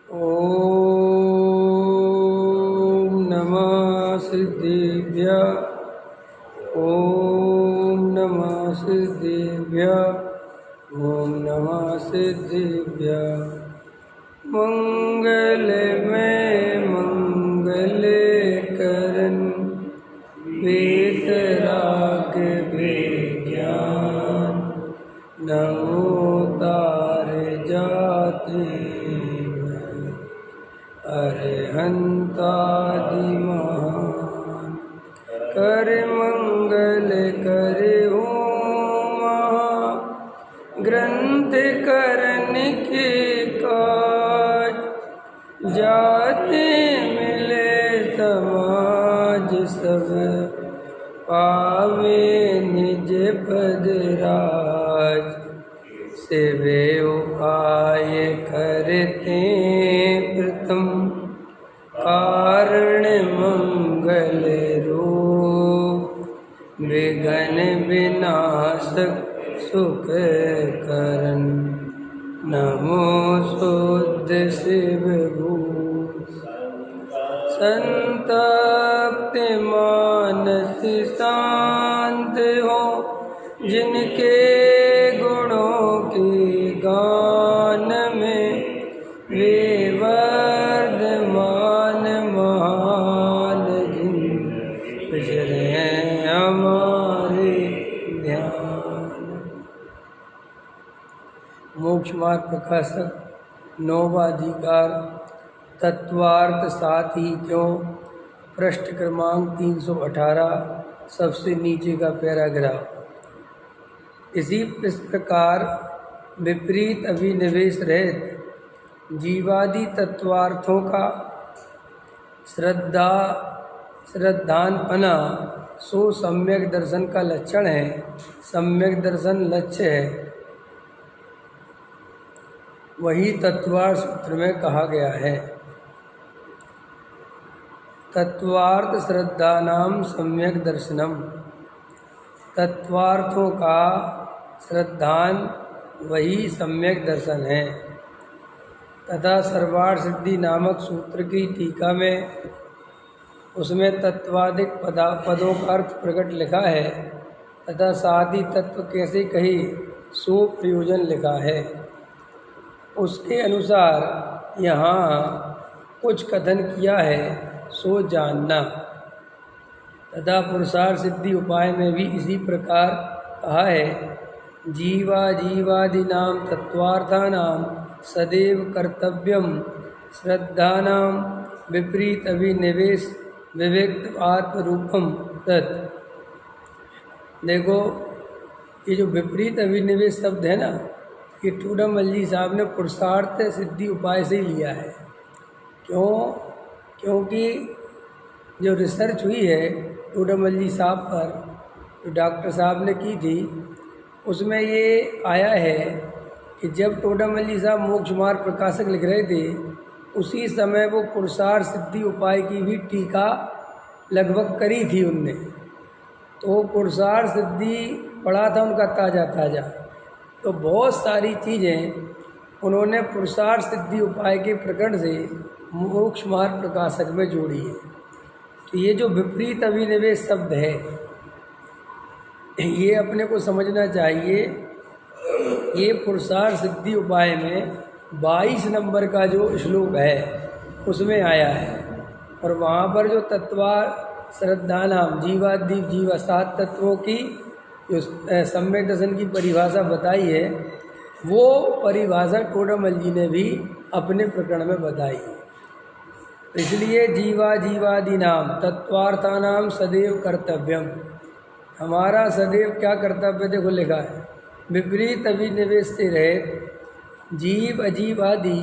ओम नमः सिद्धेभ्य। ओम नमः सिद्धेभ्य। ओम नमः सिद्धेभ्य। मंगल में मंगल करन वेतराग विज्ञान नमो तार जाते अरहंतादि महान कर मंगल करे उमा ग्रंथ करन के काज जाते मिले समाज सब पावे निज पद राज सेवे उपाय करते प्रथम कारण मंगल रूप विघ्न विनाशक सुख करन नमो शुद्ध शिव भूत संतप्त मानस शांत हो जिनके गुणों के गान में वे वर्धमान महान जिन गुजरे हमारे ध्यान। मोक्ष मार्ग प्रकाशक नौवा अधिकार तत्वार्थ साथ ही क्यों पृष्ठ क्रमांक 318 सबसे नीचे का पैराग्राफ। इस प्रकार विपरीत अभिनिवेश रहित जीवादि तत्वार्थों का श्रद्धानपना सो सम्यक दर्शन का लक्षण है। सम्यक दर्शन लक्ष्य है। वही तत्वार्थ सूत्र में कहा गया है। तत्वार्थ श्रद्धानाम सम्यक दर्शनम। तत्वार्थों का श्रद्धान वही सम्यक दर्शन है। तथा सर्वार्थ सिद्धि नामक सूत्र की टीका में उसमें तत्वादिक पदों का अर्थ प्रकट लिखा है तथा साथ ही तत्व कैसे कही सो प्रयोजन लिखा है। उसके अनुसार यहाँ कुछ कथन किया है सो जानना। तथा पुरुषार्थ सिद्धि उपाय में भी इसी प्रकार कहा है। जीवादीनाम तत्वार्थानाम सदैव कर्तव्यम श्रद्धानाम विपरीत अभिनिवेश विवेक्त आत्मरूपम तत्। देखो ये जो विपरीत अभिनिवेश शब्द है ना, ये टोडामल साहब ने पुरुषार्थ सिद्धि उपाय से ही लिया है। क्योंकि जो रिसर्च हुई है टोडामल साहब पर, जो डॉक्टर साहब ने की थी, उसमें ये आया है कि जब टोडामल साहब मोक्ष मार्ग प्रकाशक लिख रहे थे उसी समय वो पुरुषार्थ सिद्धि उपाय की भी टीका लगभग करी थी उनने। तो पुरुषार्थ सिद्धि पढ़ा था उनका ताज़ा। तो बहुत सारी चीज़ें उन्होंने पुरुषार्थ सिद्धि उपाय के प्रकरण से मोक्ष मार्ग प्रकाशक में जोड़ी है। तो ये जो विपरीत अभिनिवेश शब्द है ये अपने को समझना चाहिए। ये पुरुषार्थ सिद्धि उपाय में 22 नंबर का जो श्लोक है उसमें आया है। और वहाँ पर जो तत्वार श्रद्धानाम जीवादीप जीवा 7 तत्वों की जो सम्यक दर्शन की परिभाषा बताई है वो परिभाषा टोडामल जी ने भी अपने प्रकरण में बताई है। इसलिए जीवादि नाम तत्वार्थानाम सदैव कर्तव्यम। हमारा सदैव क्या कर्तव्य देखो लिखा है, विपरीत अभिनिवेश से रहित जीव अजीव आदि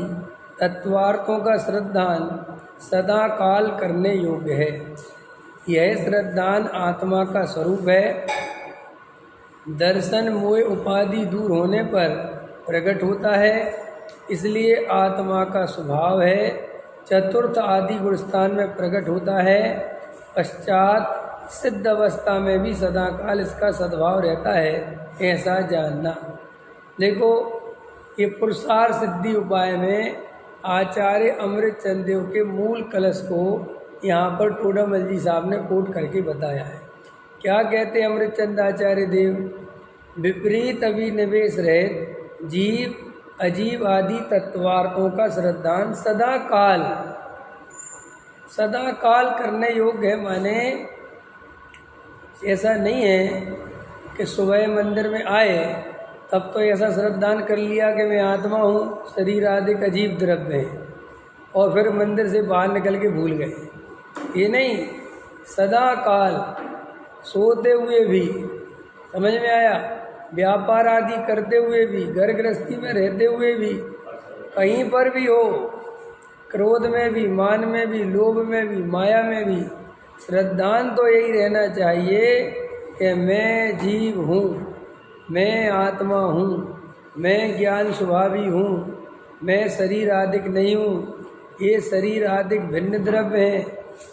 तत्वार्थों का श्रद्धान सदा काल करने योग्य है। यह श्रद्धान आत्मा का स्वरूप है। दर्शन मोह उपाधि दूर होने पर प्रकट होता है, इसलिए आत्मा का स्वभाव है। चतुर्थ आदि गुण स्थान में प्रकट होता है। पश्चात सिद्ध अवस्था में भी सदाकाल इसका सद्भाव रहता है, ऐसा जानना। देखो ये पुरुषार्थ सिद्धि उपाय में आचार्य अमृत चंद देव के मूल कलश को यहाँ पर टोडामल जी साहब ने कोट करके बताया है। क्या कहते हैं अमृत चंद आचार्य देव? विपरीत अभिनिवेश रहित जीव अजीव आदि तत्वार्थों का श्रद्धान सदा काल करने योग्य है। माने ऐसा नहीं है कि सुबह मंदिर में आए तब तो ऐसा श्रद्धान कर लिया कि मैं आत्मा हूँ, शरीर आदि अजीब द्रव्य है, और फिर मंदिर से बाहर निकल के भूल गए। ये नहीं, सदा काल सोते हुए भी, समझ में आया, व्यापार आदि करते हुए भी, घर गृहस्थी में रहते हुए भी, कहीं पर भी हो, क्रोध में भी, मान में भी, लोभ में भी, माया में भी, श्रद्धान तो यही रहना चाहिए कि मैं जीव हूँ, मैं आत्मा हूँ, मैं ज्ञान स्वभावी हूँ, मैं शरीर आदिक नहीं हूँ, ये शरीर आदिक भिन्न द्रव्य हैं,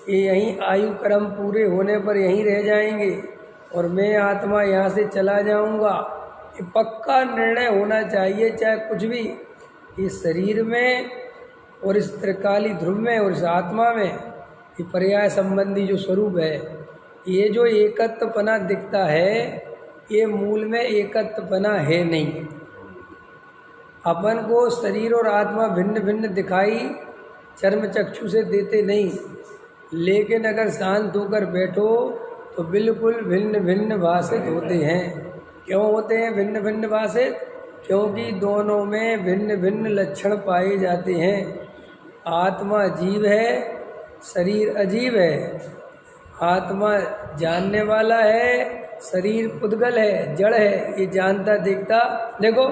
ये यहीं आयु क्रम पूरे होने पर यहीं रह जाएंगे और मैं आत्मा यहाँ से चला जाऊँगा। ये पक्का निर्णय होना चाहिए, चाहे कुछ भी इस शरीर में और इस त्रिकाली ध्रुव में और इस आत्मा में, ये पर्याय संबंधी जो स्वरूप है, ये जो एकत्वपना दिखता है, ये मूल में एकत्वपना है नहीं। अपन को शरीर और आत्मा भिन्न भिन्न दिखाई चर्म चक्षु से देते नहीं, लेकिन अगर शांत होकर बैठो तो बिल्कुल भिन्न भिन्न भाषित होते हैं। क्यों होते हैं भिन्न भिन्न भाषित? क्योंकि दोनों में भिन्न भिन्न लक्षण पाए जाते हैं। आत्मा जीव है, शरीर अजीब है। आत्मा जानने वाला है, शरीर पुद्गल है, जड़ है, ये जानता देखता। देखो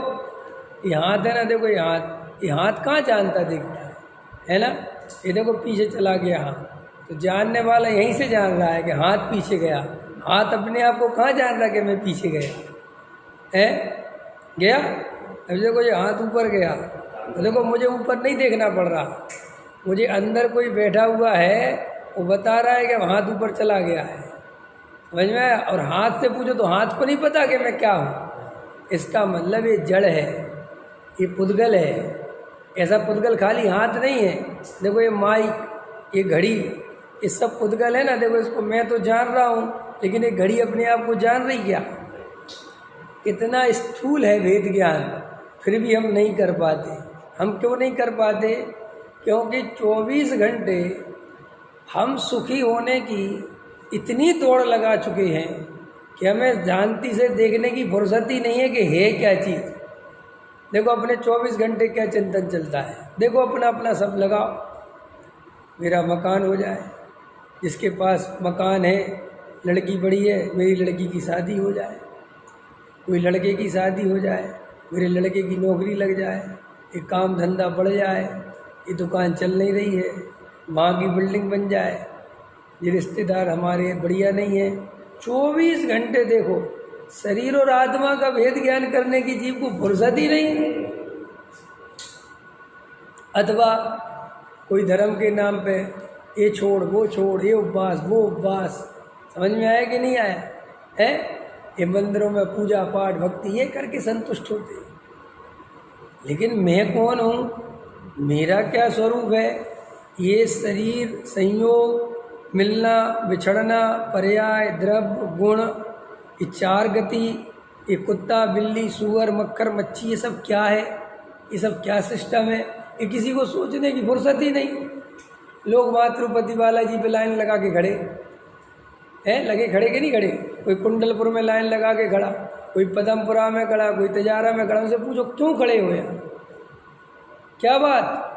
ये हाथ है ना, देखो ये हाथ कहाँ जानता देखता है ना, ये देखो पीछे चला गया हाथ, तो जानने वाला यहीं से जान रहा है कि हाथ पीछे गया। हाथ अपने आप को कहाँ जान रहा कि मैं पीछे गया है? गया? अब देखो ये हाथ ऊपर गया, तो देखो मुझे ऊपर नहीं देखना पड़ रहा, मुझे अंदर कोई बैठा हुआ है वो बता रहा है कि हाथ ऊपर चला गया है। समझ में आया? और हाथ से पूछो तो हाथ को नहीं पता कि मैं क्या हूँ। इसका मतलब ये जड़ है, ये पुद्गल है। ऐसा पुद्गल खाली हाथ नहीं है। देखो ये माइक, ये घड़ी, ये सब पुद्गल है ना। देखो इसको मैं तो जान रहा हूँ, लेकिन ये घड़ी अपने आप को जान रही क्या? इतना स्थूल है वेद ज्ञान, फिर भी हम नहीं कर पाते। हम क्यों नहीं कर पाते? क्योंकि 24 घंटे हम सुखी होने की इतनी दौड़ लगा चुके हैं कि हमें जानती से देखने की फुर्सत ही नहीं है कि है क्या चीज़। देखो अपने 24 घंटे क्या चिंतन चलता है। देखो अपना अपना सब लगाओ, मेरा मकान हो जाए, जिसके पास मकान है, लड़की बड़ी है, मेरी लड़की की शादी हो जाए, कोई लड़के की शादी हो जाए, मेरे लड़के की नौकरी लग जाए, ये काम धंधा बढ़ जाए, ये दुकान चल नहीं रही है, माँ की बिल्डिंग बन जाए, ये रिश्तेदार हमारे बढ़िया नहीं है। 24 घंटे देखो, शरीर और आत्मा का भेद ज्ञान करने की जीव को फुर्सत ही नहीं। अथवा कोई धर्म के नाम पे ये छोड़ वो छोड़, ये उपवास वो उपवास, समझ में आया कि नहीं आया है? ये मंदिरों में पूजा पाठ भक्ति ये करके संतुष्ट होते, लेकिन मैं कौन हूँ, मेरा क्या स्वरूप है? ये शरीर, संयोग, मिलना बिछड़ना, पर्याय, द्रव्य, गुण, ये 4 गति, ये कुत्ता बिल्ली सूअर मक्खर मच्छी, ये सब क्या है? ये सब क्या सिस्टम है? ये किसी को सोचने की फुर्सत ही नहीं। लोग वहाँ तिरुपति बालाजी पे लाइन लगा के खड़े हैं, लगे खड़े के नहीं खड़े? कोई कुंडलपुर में लाइन लगा के खड़ा, कोई पदमपुरा में खड़ा, कोई तजारा में खड़ा। उनसे पूछो क्यों खड़े हुए हैं, क्या बात?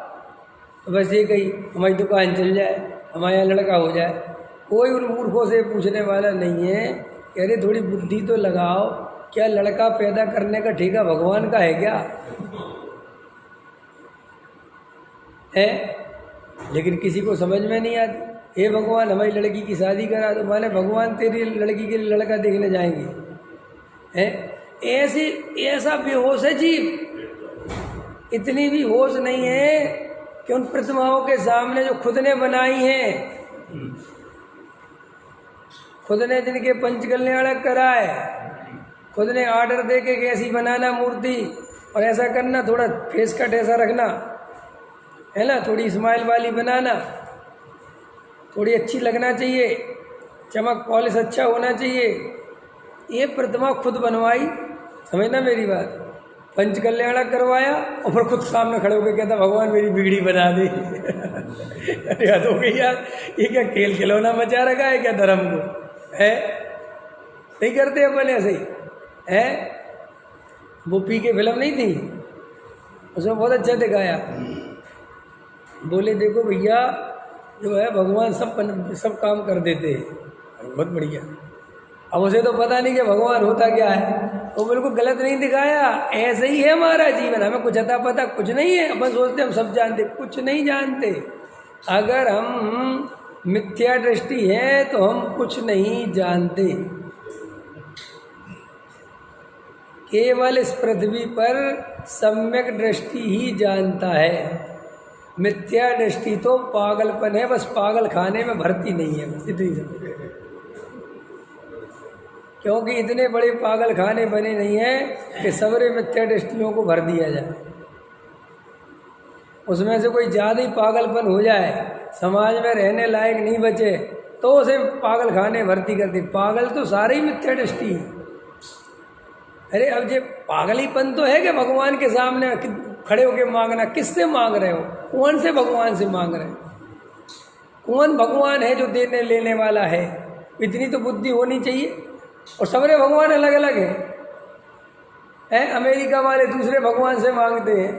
बस ये कही हमारी दुकान चल जाए, हमारे यहाँ लड़का हो जाए। कोई उन मूर्खों से पूछने वाला नहीं है कि अरे थोड़ी बुद्धि तो लगाओ, क्या लड़का पैदा करने का ठेका भगवान का है क्या? है? लेकिन किसी को समझ में नहीं आती। हे भगवान हमारी लड़की की शादी करा दो, माने भगवान तेरी लड़की के लिए लड़का देखने जाएंगे? हैं? ऐसा बेहोश है जीव। इतनी भी होश नहीं है कि उन प्रतिमाओं के सामने जो खुद ने बनाई हैं, खुद ने जिनके पंच कल्याणक कराए, खुद ने ऑर्डर दे के कैसी बनाना मूर्ति और ऐसा करना, थोड़ा फेस कट ऐसा रखना, है ना, थोड़ी स्माइल वाली बनाना, थोड़ी अच्छी लगना चाहिए, चमक पॉलिश अच्छा होना चाहिए। ये प्रतिमा खुद बनवाई, समझना मेरी बात, पंच कल्याणक करवाया और फिर खुद सामने खड़े होकर कहता भगवान मेरी बिगड़ी बना दी। अरे हद हो गई यार, ये क्या खेल खिलौना मचा रखा है क्या धर्म को, है? नहीं करते अपन ऐसे ही, है? वो पी के फिल्म नहीं थी, उसमें बहुत अच्छा दिखाया, बोले देखो भैया जो है भगवान सब काम कर देते हैं, बहुत बढ़िया। अब उसे तो पता नहीं कि भगवान होता क्या है, वो बिल्कुल गलत नहीं दिखाया, ऐसे ही है हमारा जीवन, हमें कुछ अता पता कुछ नहीं है, अपन सोचते हम सब जानते, कुछ नहीं जानते। अगर हम मिथ्या दृष्टि है तो हम कुछ नहीं जानते। केवल इस पृथ्वी पर सम्यक दृष्टि ही जानता है, मिथ्या दृष्टि तो पागलपन है, बस पागल खाने में भर्ती नहीं है, बस इतनी समझ। क्योंकि इतने बड़े पागल खाने बने नहीं हैं कि सबरे मिथ्या दृष्टियों को भर दिया जाए। उसमें से कोई ज़्यादा ही पागलपन हो जाए, समाज में रहने लायक नहीं बचे, तो उसे पागल खाने भर्ती करती। पागल तो सारे ही मिथ्या दृष्टि है। अरे अब ये पागलीपन तो है कि भगवान के सामने खड़े होकर मांगना, किससे मांग रहे हो, कौन से भगवान से मांग रहे हो, कौन भगवान है जो देने लेने वाला है, इतनी तो बुद्धि होनी चाहिए। और सबरे भगवान अलग अलग हैं। अमेरिका वाले दूसरे भगवान से मांगते हैं,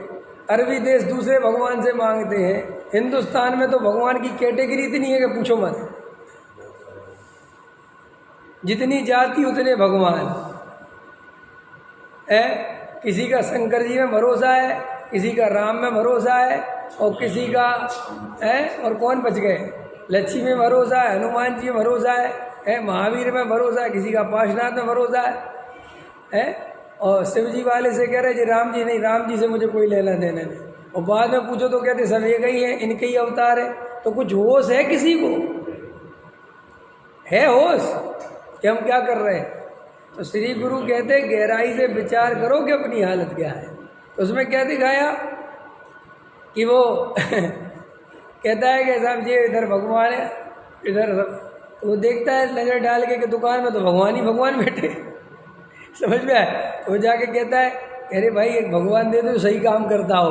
अरबी देश दूसरे भगवान से मांगते हैं, हिंदुस्तान में तो भगवान की कैटेगरी इतनी है कि पूछो मत, जितनी जाति उतने भगवान है। किसी का शंकर जी में भरोसा है, किसी का राम में भरोसा है, और किसी का है, और कौन बच गए, लक्ष्मी में भरोसा है, हनुमान जी में भरोसा है, महावीर में भरोसा है, किसी का पार्शनाथ में भरोसा है, और शिव जी वाले से कह रहे जी राम जी नहीं, राम जी से मुझे कोई लेना देना नहीं, और बाद में पूछो तो कहते सब एक ही है, इनके ही अवतार है। तो कुछ होश है किसी को, है होश कि हम क्या कर रहे हैं? तो श्री गुरु कहते गहराई से विचार करो कि अपनी हालत क्या है। तो उसमें क्या दिखाया कि वो कहता है कि साहब जी इधर भगवान है, इधर तो वो देखता है नज़र डाल के कि दुकान में तो भगवान ही भगवान बैठे, समझ में आए? तो वो जाके कहता है अरे भाई एक भगवान दे दो सही काम करता हो।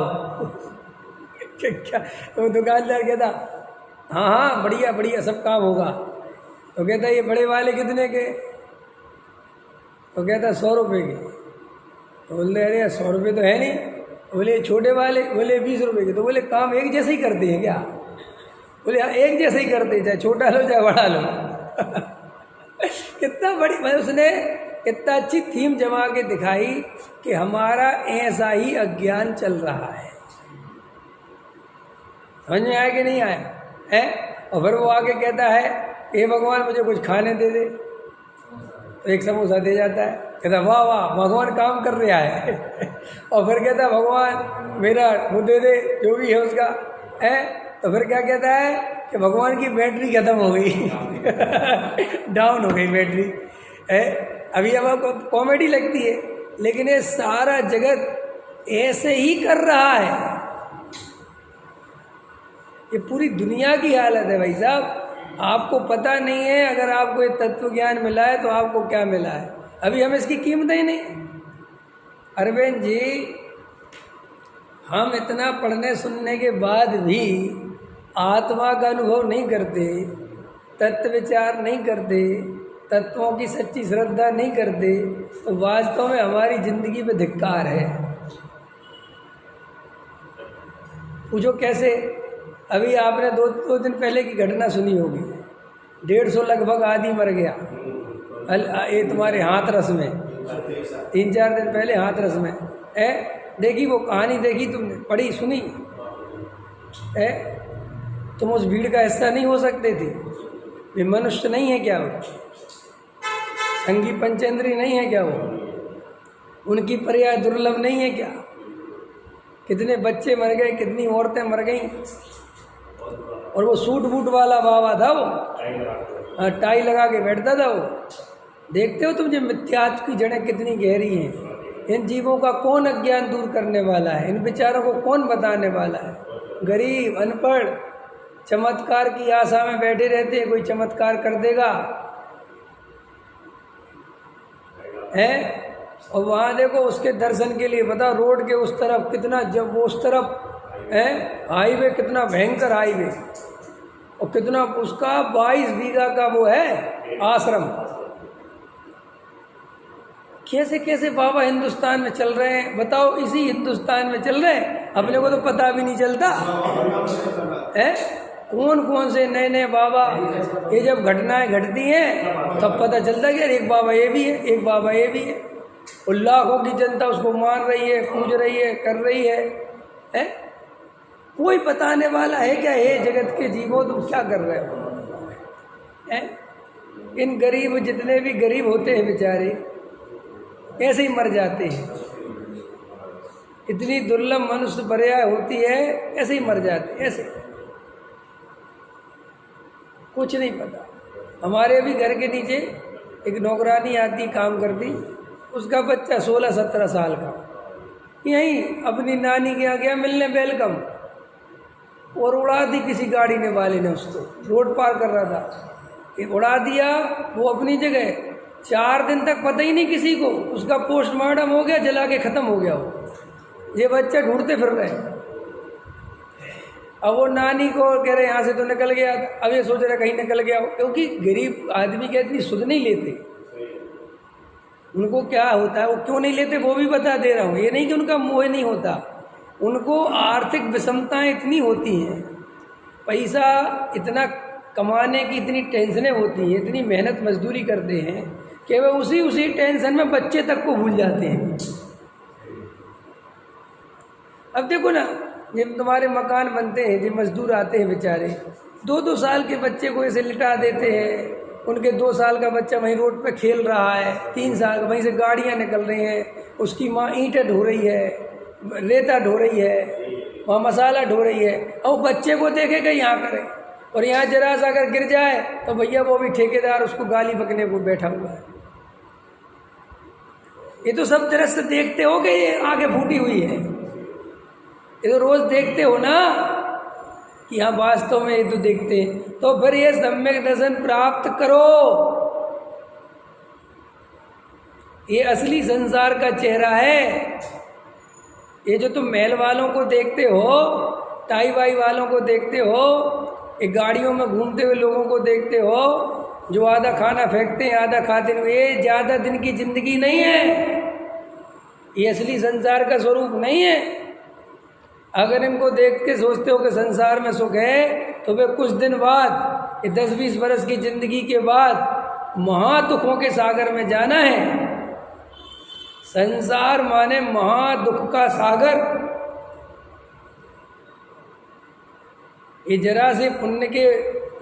क्या? तो वो दुकानदार कहता हाँ हाँ बढ़िया बढ़िया सब काम होगा। तो कहता ये बड़े वाले कितने के? तो कहता 100 रुपये के। तो बोलते अरे 100 रुपये तो है नहीं। बोले छोटे वाले? बोले 20 रुपये के। तो बोले काम एक जैसे ही करते हैं क्या? बोले हाँ एक जैसे ही करते हैं, चाहे छोटा लो चाहे बड़ा लो। कितना बड़ी मतलब उसने कितना अच्छी थीम जमा के दिखाई कि हमारा ऐसा ही अज्ञान चल रहा है। समझ में आया कि नहीं आया है? और फिर वो आके कहता है हे भगवान मुझे कुछ खाने दे दे, तो एक समोसा दे जाता है, कहता वाह वाह भगवान काम कर रहा है। और फिर कहता भगवान मेरा वो दे दे जो भी है उसका है। तो फिर क्या कहता है कि भगवान की बैटरी खत्म हो गई। डाउन हो गई बैटरी है। अभी अब आपको कॉमेडी लगती है, लेकिन ये सारा जगत ऐसे ही कर रहा है। ये पूरी दुनिया की हालत है भाई साहब। आपको पता नहीं है, अगर आपको ये तत्व ज्ञान मिला है तो आपको क्या मिला है, अभी हम इसकी कीमत ही नहीं। अरविंद जी हम इतना पढ़ने सुनने के बाद भी आत्मा का अनुभव नहीं करते, तत्व विचार नहीं करते, तत्वों की सच्ची श्रद्धा नहीं करते, तो वास्तव में हमारी जिंदगी पे धिक्कार है। पूछो कैसे? अभी आपने दो दिन पहले की घटना सुनी होगी, 150 लगभग आदमी मर गया ये तुम्हारे हाथरस में, 3-4 दिन पहले हाथरस में है। देखी वो कहानी, देखी तुमने, पढ़ी सुनी है? तुम उस भीड़ का हिस्सा नहीं हो सकते थे? वे मनुष्य नहीं है क्या? वो संगी पंचेंद्री नहीं है क्या? वो उनकी पर्याय दुर्लभ नहीं है क्या? कितने बच्चे मर गए, कितनी औरतें मर गईं। और वो सूट बूट वाला बाबा था वो, टाई लगा के बैठता था वो। देखते हो तुम, जो मिथ्यात्व की जड़ें कितनी गहरी हैं। इन जीवों का कौन अज्ञान दूर करने वाला है? इन विचारों को कौन बताने वाला है? गरीब अनपढ़ चमत्कार की आशा में बैठे रहते हैं, कोई चमत्कार कर देगा है। और वहाँ देखो उसके दर्शन के लिए बताओ रोड के उस तरफ कितना, जब वो उस तरफ है हाईवे, कितना भयंकर हाईवे, और कितना उसका 22 बीघा का वो है आश्रम। कैसे कैसे बाबा हिंदुस्तान में चल रहे हैं बताओ, इसी हिंदुस्तान में चल रहे हैं, अपने को तो पता भी नहीं चलता है कौन कौन से नए नए बाबा। ये जब घटनाएं घटती हैं तब पता चलता है कि एक बाबा ये भी है, एक बाबा ये भी है, और लाखों की जनता उसको मान रही है, पूज रही है, कर रही है? कोई बताने वाला है क्या? हे जगत के जीवो तुम क्या कर रहे हो? हैं? इन गरीब, जितने भी गरीब होते हैं बेचारे ऐसे ही मर जाते हैं। इतनी दुर्लभ मनुष्य पर्याय होती है, ऐसे ही मर जाते हैं, ऐसे कुछ नहीं पता। हमारे भी घर के नीचे एक नौकरानी आती, काम करती, उसका बच्चा 16-17 साल का यहीं अपनी नानी के यहाँ गया मिलने, वेलकम, और उड़ा दी किसी गाड़ी ने वाले ने, उसको रोड पार कर रहा था, ये उड़ा दिया। वो अपनी जगह 4 दिन तक पता ही नहीं किसी को, उसका पोस्टमार्टम हो गया, जला के ख़त्म हो गया वो। ये बच्चा ढूंढते फिर रहे। अब वो नानी को कह रहे यहाँ से तो निकल गया, अब ये सोच रहे कहीं निकल गया हो, क्योंकि गरीब आदमी के इतनी सुध नहीं लेते। उनको क्या होता है, वो क्यों नहीं लेते वो भी बता दे रहा हूँ। ये नहीं कि उनका मोह नहीं होता, उनको आर्थिक विषमताएं इतनी होती हैं, पैसा इतना कमाने की इतनी टेंशनें होती हैं, इतनी मेहनत मजदूरी करते हैं कि वे उसी टेंशन में बच्चे तक को भूल जाते हैं। अब देखो ना, जब तुम्हारे मकान बनते हैं, जब मजदूर आते हैं बेचारे, 2-2 साल के बच्चे को ऐसे लिटा देते हैं, उनके 2 साल का बच्चा वहीं रोड पे खेल रहा है, 3 साल का, वहीं से गाड़ियाँ निकल रही हैं, उसकी माँ ईंटें ढो रही है, रेता ढो रही है, वहाँ मसाला ढो रही है, और बच्चे को देखे कि यहाँ करे, और यहाँ जरा सा अगर गिर जाए तो भैया वो भी ठेकेदार उसको गाली बकने को बैठा हुआ है। ये तो सब दृश्य देखते हो कि ये आगे फूटी हुई है, ये तो रोज देखते हो ना कि हाँ वास्तव में ये तो देखते हैं। तो फिर ये सम्यक दर्शन प्राप्त करो, ये असली संसार का चेहरा है। ये जो तुम महल वालों को देखते हो, टाई वाई वालों को देखते हो, ये गाड़ियों में घूमते हुए लोगों को देखते हो, जो आधा खाना फेंकते हैं आधा खाते हैं, ये ज़्यादा दिन की जिंदगी नहीं है, ये असली संसार का स्वरूप नहीं है। अगर इनको देख के सोचते हो कि संसार में सुख है, तो वे कुछ दिन बाद, ये 10-20 वर्ष की जिंदगी के बाद महादुखों के सागर में जाना है। संसार माने महादुख का सागर। ये जरा से पुण्य के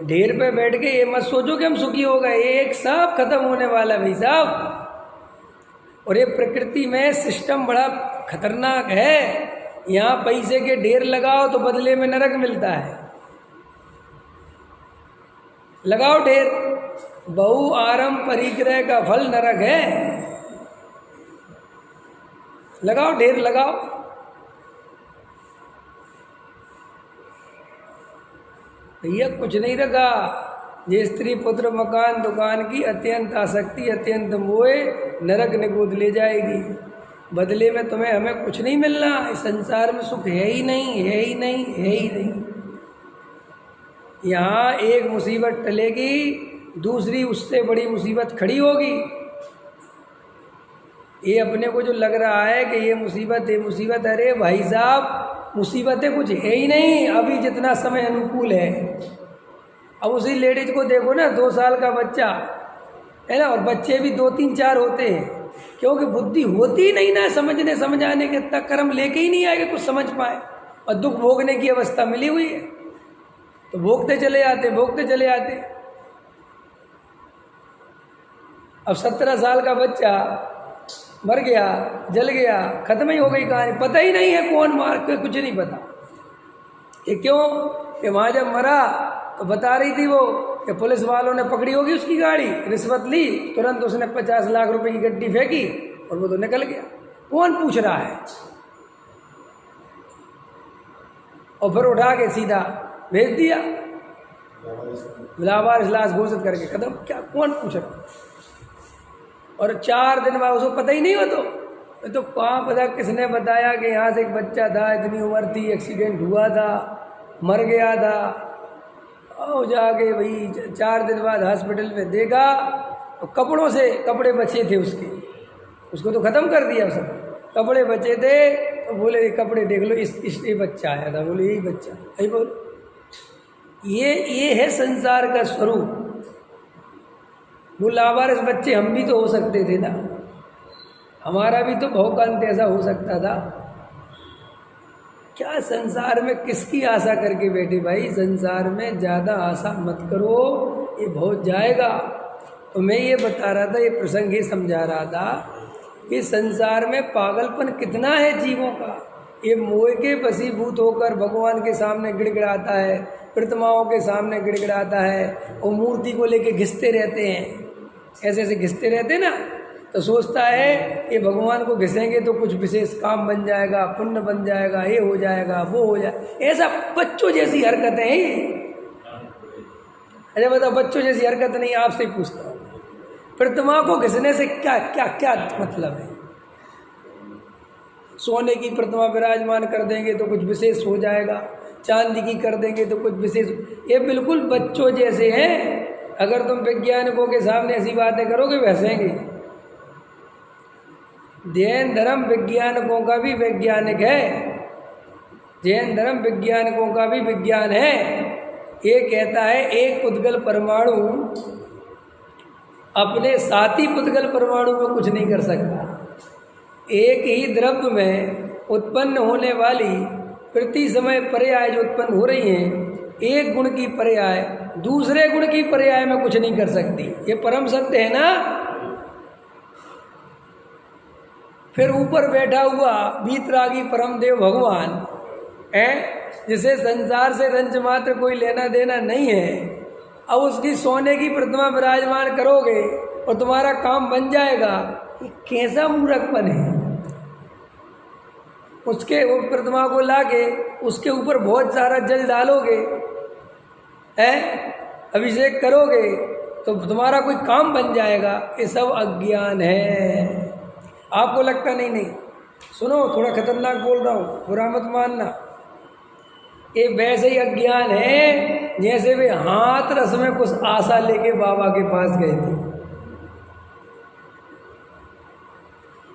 ढेर पे बैठ के ये मत सोचो कि हम सुखी हो गए, ये एक सब खत्म होने वाला भाई साहब। और ये प्रकृति में सिस्टम बड़ा खतरनाक है। यहाँ पैसे के ढेर लगाओ तो बदले में नरक मिलता है। लगाओ ढेर, बहु आरंभ परिग्रह का फल नरक है। लगाओ ढेर, लगाओ। भैया कुछ नहीं रखा, ये स्त्री पुत्र मकान दुकान की अत्यंत आसक्ति, अत्यंत मोह नरक निगोद ले जाएगी। बदले में तुम्हें हमें कुछ नहीं मिलना। इस संसार में सुख है ही नहीं, है ही नहीं, है ही नहीं। यहाँ एक मुसीबत टलेगी, दूसरी उससे बड़ी मुसीबत खड़ी होगी। ये अपने को जो लग रहा है कि ये मुसीबत है मुसीबत, अरे भाई साहब मुसीबतें कुछ है ही नहीं। अभी जितना समय अनुकूल है, अब उसी लेडीज को देखो ना, 2 साल का बच्चा है ना, और बच्चे भी 2-3-4 होते हैं, क्योंकि बुद्धि होती ही नहीं ना समझने समझाने के, तक कर्म लेके ही नहीं आएगा कुछ समझ पाए, और दुख भोगने की अवस्था मिली हुई है तो भोगते चले आते, भोगते चले आते। अब 17 साल का बच्चा मर गया, जल गया, खत्म ही हो गई कहानी। पता ही नहीं है कौन मार के, कुछ नहीं पता। ये क्यों? कि वहाँ जब मरा तो बता रही थी वो कि पुलिस वालों ने पकड़ी होगी उसकी गाड़ी, रिश्वत ली, तुरंत उसने 50 लाख रुपए की गड्डी फेंकी और वो तो निकल गया। कौन पूछ रहा है? और फिर उठा के सीधा भेज दिया, लावारिस लाश घोषित करके खत्म। क्या कौन पूछ रहा? और 4 दिन बाद उसको पता ही नहीं हो तो कहाँ पता किसने बताया कि यहाँ से एक बच्चा था, इतनी उम्र थी, एक्सीडेंट हुआ था, मर गया था। और जाके भाई 4 दिन बाद हॉस्पिटल में देखा तो कपड़ों से कपड़े बचे थे उसको तो ख़त्म कर दिया, सब कपड़े बचे थे। तो बोले ये कपड़े देख लो, ये बच्चा आया था। बोले यही बच्चा, यही बोले ये है संसार का स्वरूप। वो लावारिस बच्चे हम भी तो हो सकते थे ना, हमारा भी तो भौकांत ऐसा हो सकता था। क्या संसार में किसकी आशा करके बैठे भाई? संसार में ज़्यादा आशा मत करो, ये बहुत जाएगा। तो मैं ये बता रहा था, ये प्रसंग ही समझा रहा था कि संसार में पागलपन कितना है जीवों का। ये मोह के वशीभूत होकर भगवान के सामने गिड़गिड़ाता है, प्रतिमाओं के सामने गिड़गिड़ाता है, और मूर्ति को लेके घिसते रहते हैं, ऐसे ऐसे घिसते रहते हैं ना। तो सोचता है कि भगवान को घिसेंगे तो कुछ विशेष काम बन जाएगा, पुण्य बन जाएगा, ये हो जाएगा, वो हो जाएगा। ऐसा बच्चों जैसी हरकतें हैं ये। अरे बताओ, बच्चों जैसी हरकत नहीं, आपसे ही पूछता हूँ। प्रतिमा को घिसने से क्या क्या क्या मतलब है? सोने की प्रतिमा विराजमान कर देंगे तो कुछ विशेष हो जाएगा, चांदी की कर देंगे तो कुछ विशेष। ये बिल्कुल बच्चों जैसे हैं। अगर तुम वैज्ञानिकों के सामने ऐसी बातें करोगे वैसेंगे। जैन धर्म वैज्ञानिकों का भी वैज्ञानिक है, जैन धर्म वैज्ञानिकों का भी विज्ञान है। ये कहता है एक पुद्गल परमाणु अपने साथी पुद्गल परमाणु में कुछ नहीं कर सकता। एक ही द्रव्य में उत्पन्न होने वाली प्रति समय पर्याय जो उत्पन्न हो रही हैं, एक गुण की पर्याय दूसरे गुण की पर्याय में कुछ नहीं कर सकती। ये परम सत्य है ना। फिर ऊपर बैठा हुआ वीतरागी परम देव भगवान है, जिसे संसार से रंच मात्र कोई लेना देना नहीं है। अब उसकी सोने की प्रतिमा विराजमान करोगे और तुम्हारा काम बन जाएगा। ये कैसा मूर्खपन है? उसके वो प्रतिमा को लाके उसके ऊपर बहुत सारा जल डालोगे, है अभिषेक करोगे तो तुम्हारा कोई काम बन जाएगा। ये सब अज्ञान है। आपको लगता नहीं, सुनो थोड़ा खतरनाक बोल रहा हूँ, बुरा मत मानना। ये वैसे ही अज्ञान है जैसे वे हाथ रस में कुछ आशा लेके बाबा के पास गए थे,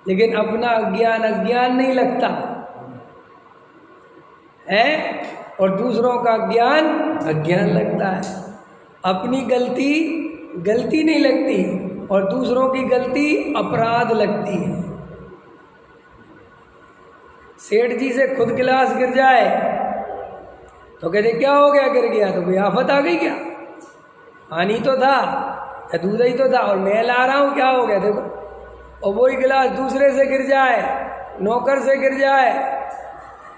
लेकिन अपना अज्ञान अज्ञान नहीं लगता है और दूसरों का ज्ञान अज्ञान लगता है। अपनी गलती गलती नहीं लगती और दूसरों की गलती अपराध लगती है। सेठ जी से खुद गिलास गिर जाए तो कहते क्या हो गया, गिर गया तो कोई आफत आ गई क्या? पानी तो था या दूध ही तो था और मैं ला रहा हूँ, क्या हो गया देखो। और वही गिलास दूसरे से गिर जाए, नौकर से गिर जाए,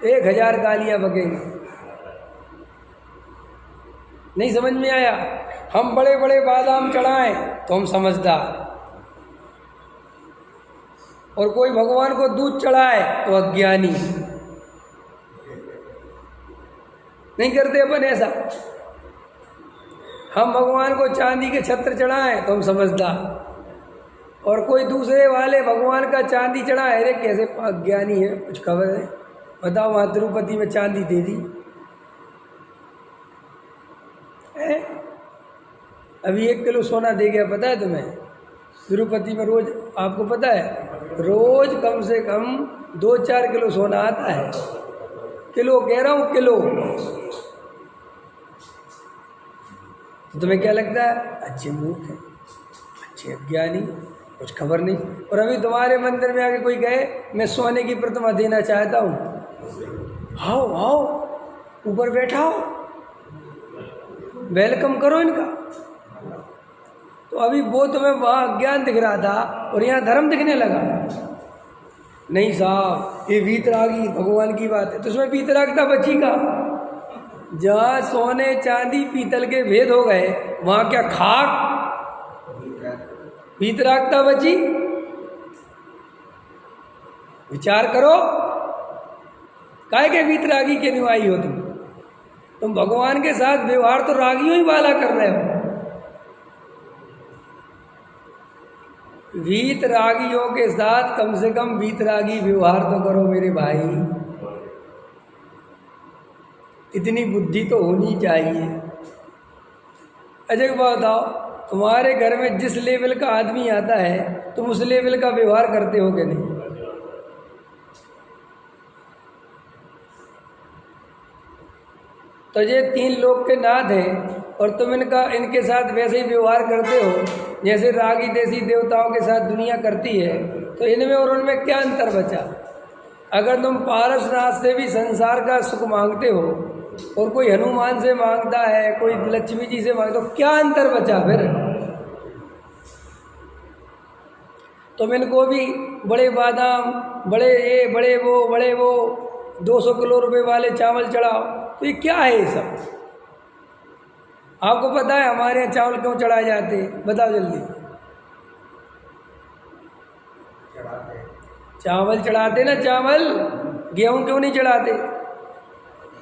1000 गालियाँ बकेंगी। नहीं समझ में आया? हम बड़े बड़े बादाम चढ़ाएं तो हम समझदार, और कोई भगवान को दूध चढ़ाए तो अज्ञानी। नहीं करते अपन ऐसा। हम भगवान को चांदी के छत्र चढ़ाएं तो हम समझदार, और कोई दूसरे वाले भगवान का चांदी चढ़ाए, अरे कैसे अज्ञानी है, कुछ खबर है? बताओ वहाँ तिरुपति में चांदी दे दी है? अभी 1 किलो सोना दे गया, पता है तुम्हें? तिरुपति में रोज, आपको पता है, रोज कम से कम 2-4 किलो सोना आता है। किलो कह रहा हूँ, किलो। तो तुम्हें क्या लगता है? अच्छे मूर्ख है, अच्छे अज्ञानी, कुछ खबर नहीं। और अभी तुम्हारे मंदिर में आके कोई कहे मैं सोने की प्रतिमा देना चाहता हूँ, आओ आओ ऊपर बैठाओ, वेलकम करो इनका। तो अभी वो तुम्हें वहाँ अज्ञान दिख रहा था और यहाँ धर्म दिखने लगा। नहीं साहब, ये वीतरागी भगवान की बात है, तो उसमें वीतरागता बची का? जहाँ सोने चांदी पीतल के भेद हो गए वहाँ क्या खाक वीतरागता बची? विचार करो, काहे के वीतरागी के अनुयायी हो तुम? तुम भगवान के साथ व्यवहार तो रागियों ही वाला कर रहे हो। वीतरागियों के साथ कम से कम वीतरागी व्यवहार तो करो मेरे भाई, इतनी बुद्धि तो होनी चाहिए। अजय बताओ, तुम्हारे घर में जिस लेवल का आदमी आता है तुम उस लेवल का व्यवहार करते हो कि नहीं? तो ये 3 लोग के नाथ हैं और तुम इनके साथ वैसे ही व्यवहार करते हो जैसे रागी देसी देवताओं के साथ दुनिया करती है, तो इनमें और उनमें क्या अंतर बचा? अगर तुम पारसनाथ से भी संसार का सुख मांगते हो और कोई हनुमान से मांगता है, कोई लक्ष्मी जी से मांगता, तो क्या अंतर बचा फिर? तुम इनको भी बड़े बादाम, बड़े ये, बड़े वो 200 किलो रुपए वाले चावल चढ़ाओ, तो ये क्या है ये सब? आपको पता है हमारे यहाँ चावल क्यों चढ़ाए जाते? बताओ जल्दी। चावल चढ़ाते ना, चावल। गेहूं क्यों नहीं चढ़ाते?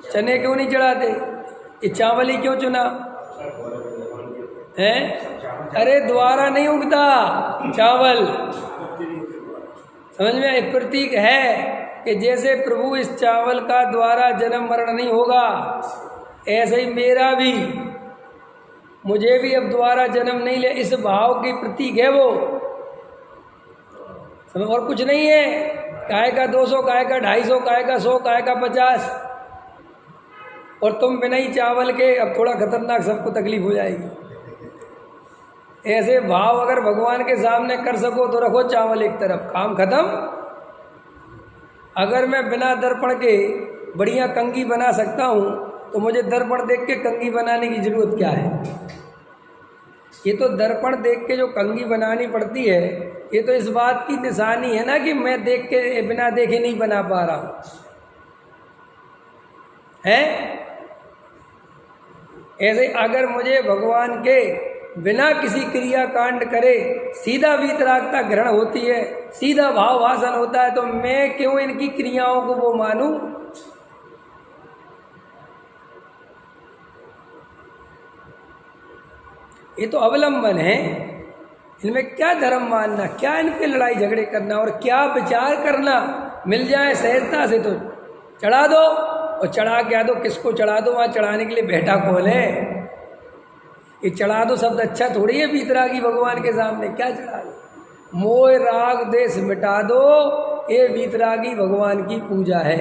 चने क्यों नहीं चढ़ाते? ये चावल ही क्यों चुना है? अरे द्वारा नहीं उगता चावल, समझ में? एक प्रतीक है कि जैसे प्रभु इस चावल का द्वारा जन्म मरण नहीं होगा, ऐसे ही मेरा भी, मुझे भी अब द्वारा जन्म नहीं ले, इस भाव की प्रतीक है वो, और कुछ नहीं है। काय का 200, काय का 250, काय का 100, काय का 50, और तुम बिना ही चावल के, अब थोड़ा खतरनाक, सबको तकलीफ हो जाएगी। ऐसे भाव अगर भगवान के सामने कर सको तो रखो चावल एक तरफ, काम खत्म। अगर मैं बिना दर्पण के बढ़िया कंघी बना सकता हूँ तो मुझे दर्पण देख के कंघी बनाने की जरूरत क्या है? ये तो दर्पण देख के जो कंघी बनानी पड़ती है, ये तो इस बात की निशानी है ना कि मैं देख के बिना देखे नहीं बना पा रहा हूँ, है? ऐसे अगर मुझे भगवान के बिना किसी क्रिया कांड करे सीधा वीतरागता ग्रहण होती है, सीधा भाव भाषण होता है, तो मैं क्यों इनकी क्रियाओं को वो मानूं? ये तो अवलंबन है, इनमें क्या धर्म मानना, क्या इनके लड़ाई झगड़े करना और क्या विचार करना। मिल जाए सहजता से तो चढ़ा दो, और चढ़ा के आ दो। किसको चढ़ा दो? वहाँ चढ़ाने के लिए बैठा कौन है? ये चढ़ा दो शब्द अच्छा थोड़ी है वीतरागी भगवान के सामने, क्या चढ़ा दो? मोह राग देश मिटा दो, ये वीतरागी भगवान की पूजा है।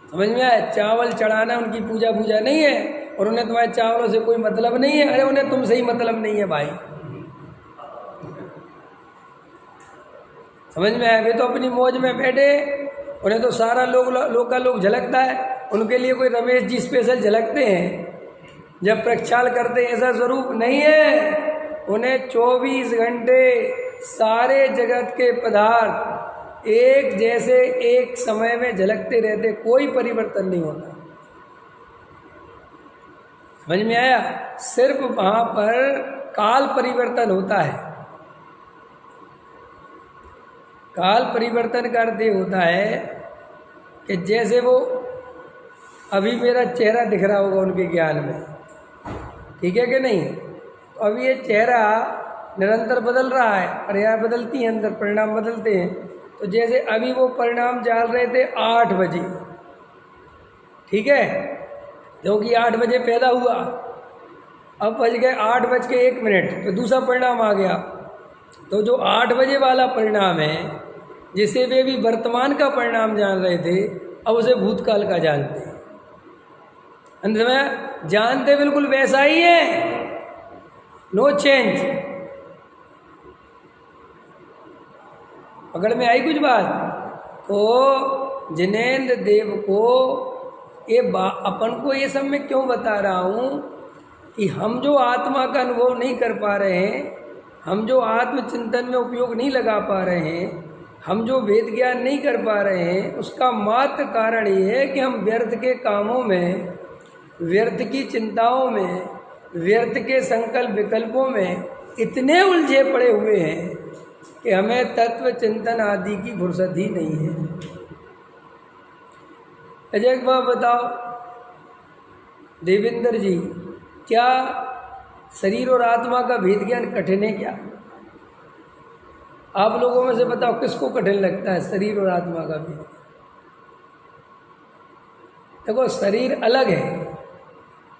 समझ में आया? चावल चढ़ाना उनकी पूजा नहीं है, और उन्हें तुम्हारे चावलों से कोई मतलब नहीं है। अरे उन्हें तुमसे ही मतलब नहीं है भाई, समझ में आया? वे तो अपनी मौज में बैठे, उन्हें तो सारा लोग का लोग झलकता है। उनके लिए कोई रमेश जी स्पेशल झलकते हैं जब प्रक्षाल करते हैं? ऐसा स्वरूप नहीं है। उन्हें 24 घंटे सारे जगत के पदार्थ एक जैसे एक समय में झलकते रहते, कोई परिवर्तन नहीं होता। समझ में आया? सिर्फ वहाँ पर काल परिवर्तन होता है। काल परिवर्तन का अर्थ होता है कि जैसे वो, अभी मेरा चेहरा दिख रहा होगा उनके ज्ञान में, ठीक है कि नहीं? तो अभी ये चेहरा निरंतर बदल रहा है, पर्याय बदलती हैं, अंदर परिणाम बदलते हैं। तो जैसे अभी वो परिणाम डाल रहे थे 8 बजे, ठीक है, क्योंकि 8 बजे पैदा हुआ, अब बज गए 8:01, तो दूसरा परिणाम आ गया। तो जो 8 बजे वाला परिणाम है, जिसे वे भी वर्तमान का परिणाम जान रहे थे, अब उसे भूतकाल का जानते हैं। अंत में जानते बिल्कुल वैसा ही है, नो चेंज। पकड़ में आई कुछ बात? तो जिनेंद्र देव को ये अपन को ये सब मैं क्यों बता रहा हूँ कि हम जो आत्मा का अनुभव नहीं कर पा रहे हैं, हम जो आत्मचिंतन में उपयोग नहीं लगा पा रहे हैं, हम जो वेद ज्ञान नहीं कर पा रहे हैं, उसका मात्र कारण ये है कि हम व्यर्थ के कामों में, व्यर्थ की चिंताओं में, व्यर्थ के संकल्प विकल्पों में इतने उलझे पड़े हुए हैं कि हमें तत्व चिंतन आदि की फुर्सत ही नहीं है। अजय एक बात बताओ, देवेंद्र जी, क्या शरीर और आत्मा का भेद ज्ञान कठिन है क्या? आप लोगों में से बताओ किसको कठिन लगता है शरीर और आत्मा का भेद? देखो, शरीर अलग है,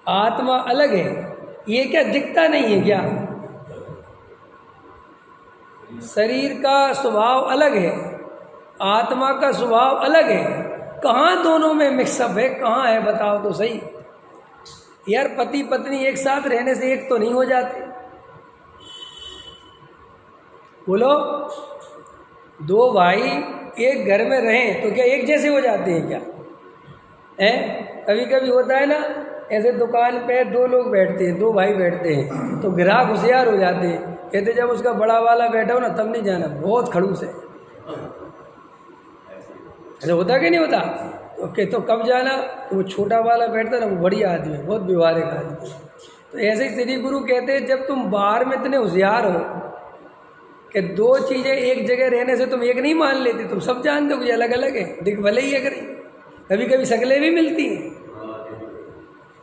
आत्मा अलग है, ये क्या दिखता नहीं है क्या? शरीर का स्वभाव अलग है, आत्मा का स्वभाव अलग है, कहाँ दोनों में मिक्सअप है? कहाँ है बताओ तो सही यार। पति पत्नी एक साथ रहने से एक तो नहीं हो जाते? बोलो, दो भाई एक घर में रहें तो क्या एक जैसे हो जाते हैं क्या? कभी कभी होता है ना, ऐसे दुकान पे दो लोग बैठते हैं, दो भाई बैठते हैं, तो ग्राहक होशियार हो जाते हैं, कहते जब उसका बड़ा वाला बैठा हो ना तब नहीं जाना, बहुत खड़ूस है। ऐसा होता कि नहीं होता? ओके, तो कब जाना? तो वो छोटा वाला बैठता ना, वो बढ़िया आदमी है, बहुत व्यवहारिक आदमी है। तो ऐसे ही श्री गुरु कहते हैं, जब तुम बाहर में इतने होशियार हो कि दो चीज़ें एक जगह रहने से तुम एक नहीं मान लेते, तुम सब जानते हो कि अलग अलग है, दिख भले ही अगर कभी कभी शक्लें भी मिलती हैं,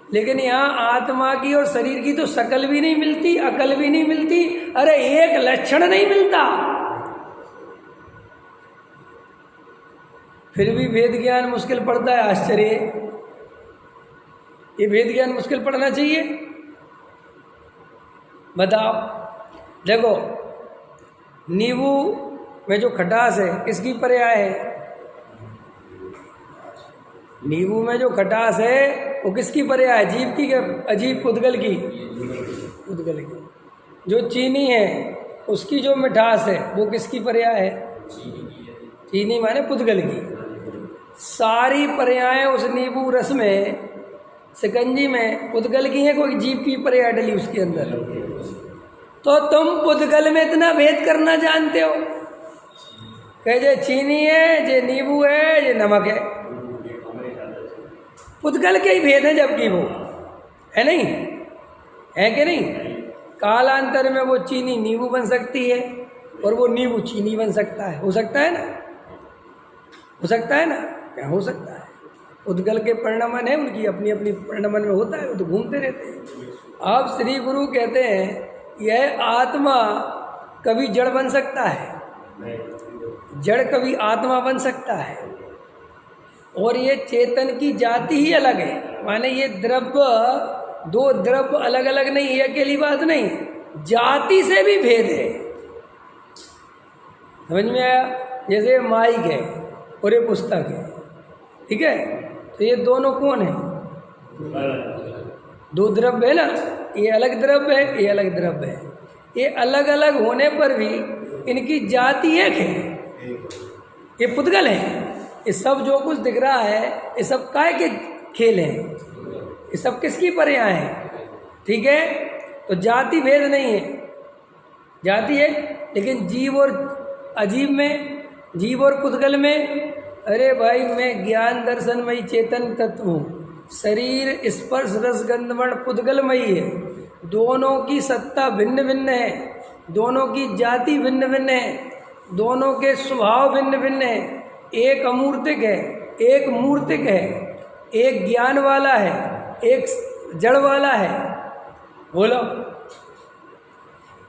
लेकिन यहाँ आत्मा की और शरीर की तो शकल भी नहीं मिलती, अकल भी नहीं मिलती, अरे एक लक्षण नहीं मिलता। फिर भी वेद ज्ञान मुश्किल पड़ता है। आश्चर्य, ये वेद ज्ञान मुश्किल पड़ना चाहिए? बताओ। देखो, नींबू में जो खटास है किसकी पर्याय है? नींबू में जो खटास है वो किसकी पर्याय है? जीव की क्या अजीब? पुद्गल की। पुद्गल की। जो चीनी है उसकी जो मिठास है वो किसकी पर्याय है? चीनी माने पुद्गल की। सारी पर्याय उस नींबू रस में, शिकंजी में पुद्गल की है, कोई जीव की पर्याय डली उसके अंदर? तो तुम पुद्गल में इतना भेद करना जानते हो कि जे चीनी है, जे नींबू है, जे नमक है, पुद्गल के ही भेद है, जबकि वो है नहीं है कि नहीं? कालांतर में वो चीनी नींबू बन सकती है और वो नींबू चीनी बन सकता है। हो सकता है ना? हो सकता है ना? क्या हो सकता है? उद्गल के परिणमन है, उनकी अपनी अपनी परिणमन में होता है, वो तो घूमते रहते हैं। अब श्री गुरु कहते हैं यह आत्मा कभी जड़ बन सकता है, जड़ कभी आत्मा बन सकता है, और ये चेतन की जाति ही अलग है। माने ये द्रव्य, दो द्रव्य अलग अलग नहीं, ये अकेली बात नहीं, जाति से भी भेद है। समझ में आया? जैसे माइक है और ये पुस्तक है, ठीक है, तो ये दोनों कौन है? दो द्रव्य है ना, ये अलग द्रव्य है, ये अलग द्रव्य है। ये अलग अलग होने पर भी इनकी जाति एक है, ये पुद्गल है। ये सब जो कुछ दिख रहा है ये सब काय के खेल हैं, ये सब किसकी पर्याय हैं? ठीक है, तो जाति भेद नहीं है, जाति है, लेकिन जीव और अजीब में, जीव और पुद्गल में, अरे भाई मैं ज्ञान दर्शनमयी चेतन तत्व हूँ, शरीर स्पर्श रस गंधवर्ण पुद्गलमयी है, दोनों की सत्ता भिन्न भिन्न है, दोनों की जाति भिन्न भिन्न है, दोनों के स्वभाव भिन्न भिन्न है। एक अमूर्तिक है, एक मूर्तिक है, एक ज्ञान वाला है, एक जड़ वाला है। बोलो,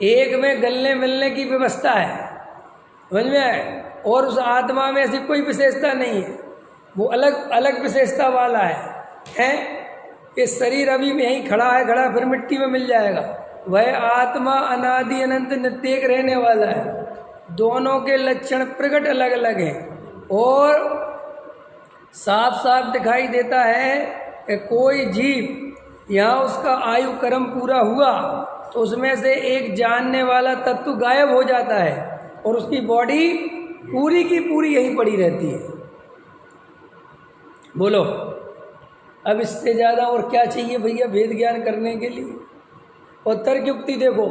एक में गलने मिलने की व्यवस्था है, समझ में आए? और उस आत्मा में ऐसी कोई विशेषता नहीं है, वो अलग अलग विशेषता वाला है? ये शरीर अभी में यहीं खड़ा है, खड़ा फिर मिट्टी में मिल जाएगा। वह आत्मा अनादि अनंत नित्येक रहने वाला है। दोनों के लक्षण प्रकट अलग अलग हैं, और साफ साफ दिखाई देता है कि कोई जीव यहाँ उसका आयु कर्म पूरा हुआ तो उसमें से एक जानने वाला तत्व गायब हो जाता है और उसकी बॉडी पूरी की पूरी यहीं पड़ी रहती है। बोलो, अब इससे ज़्यादा और क्या चाहिए भैया भेद ज्ञान करने के लिए? और तर्क युक्ति देखो,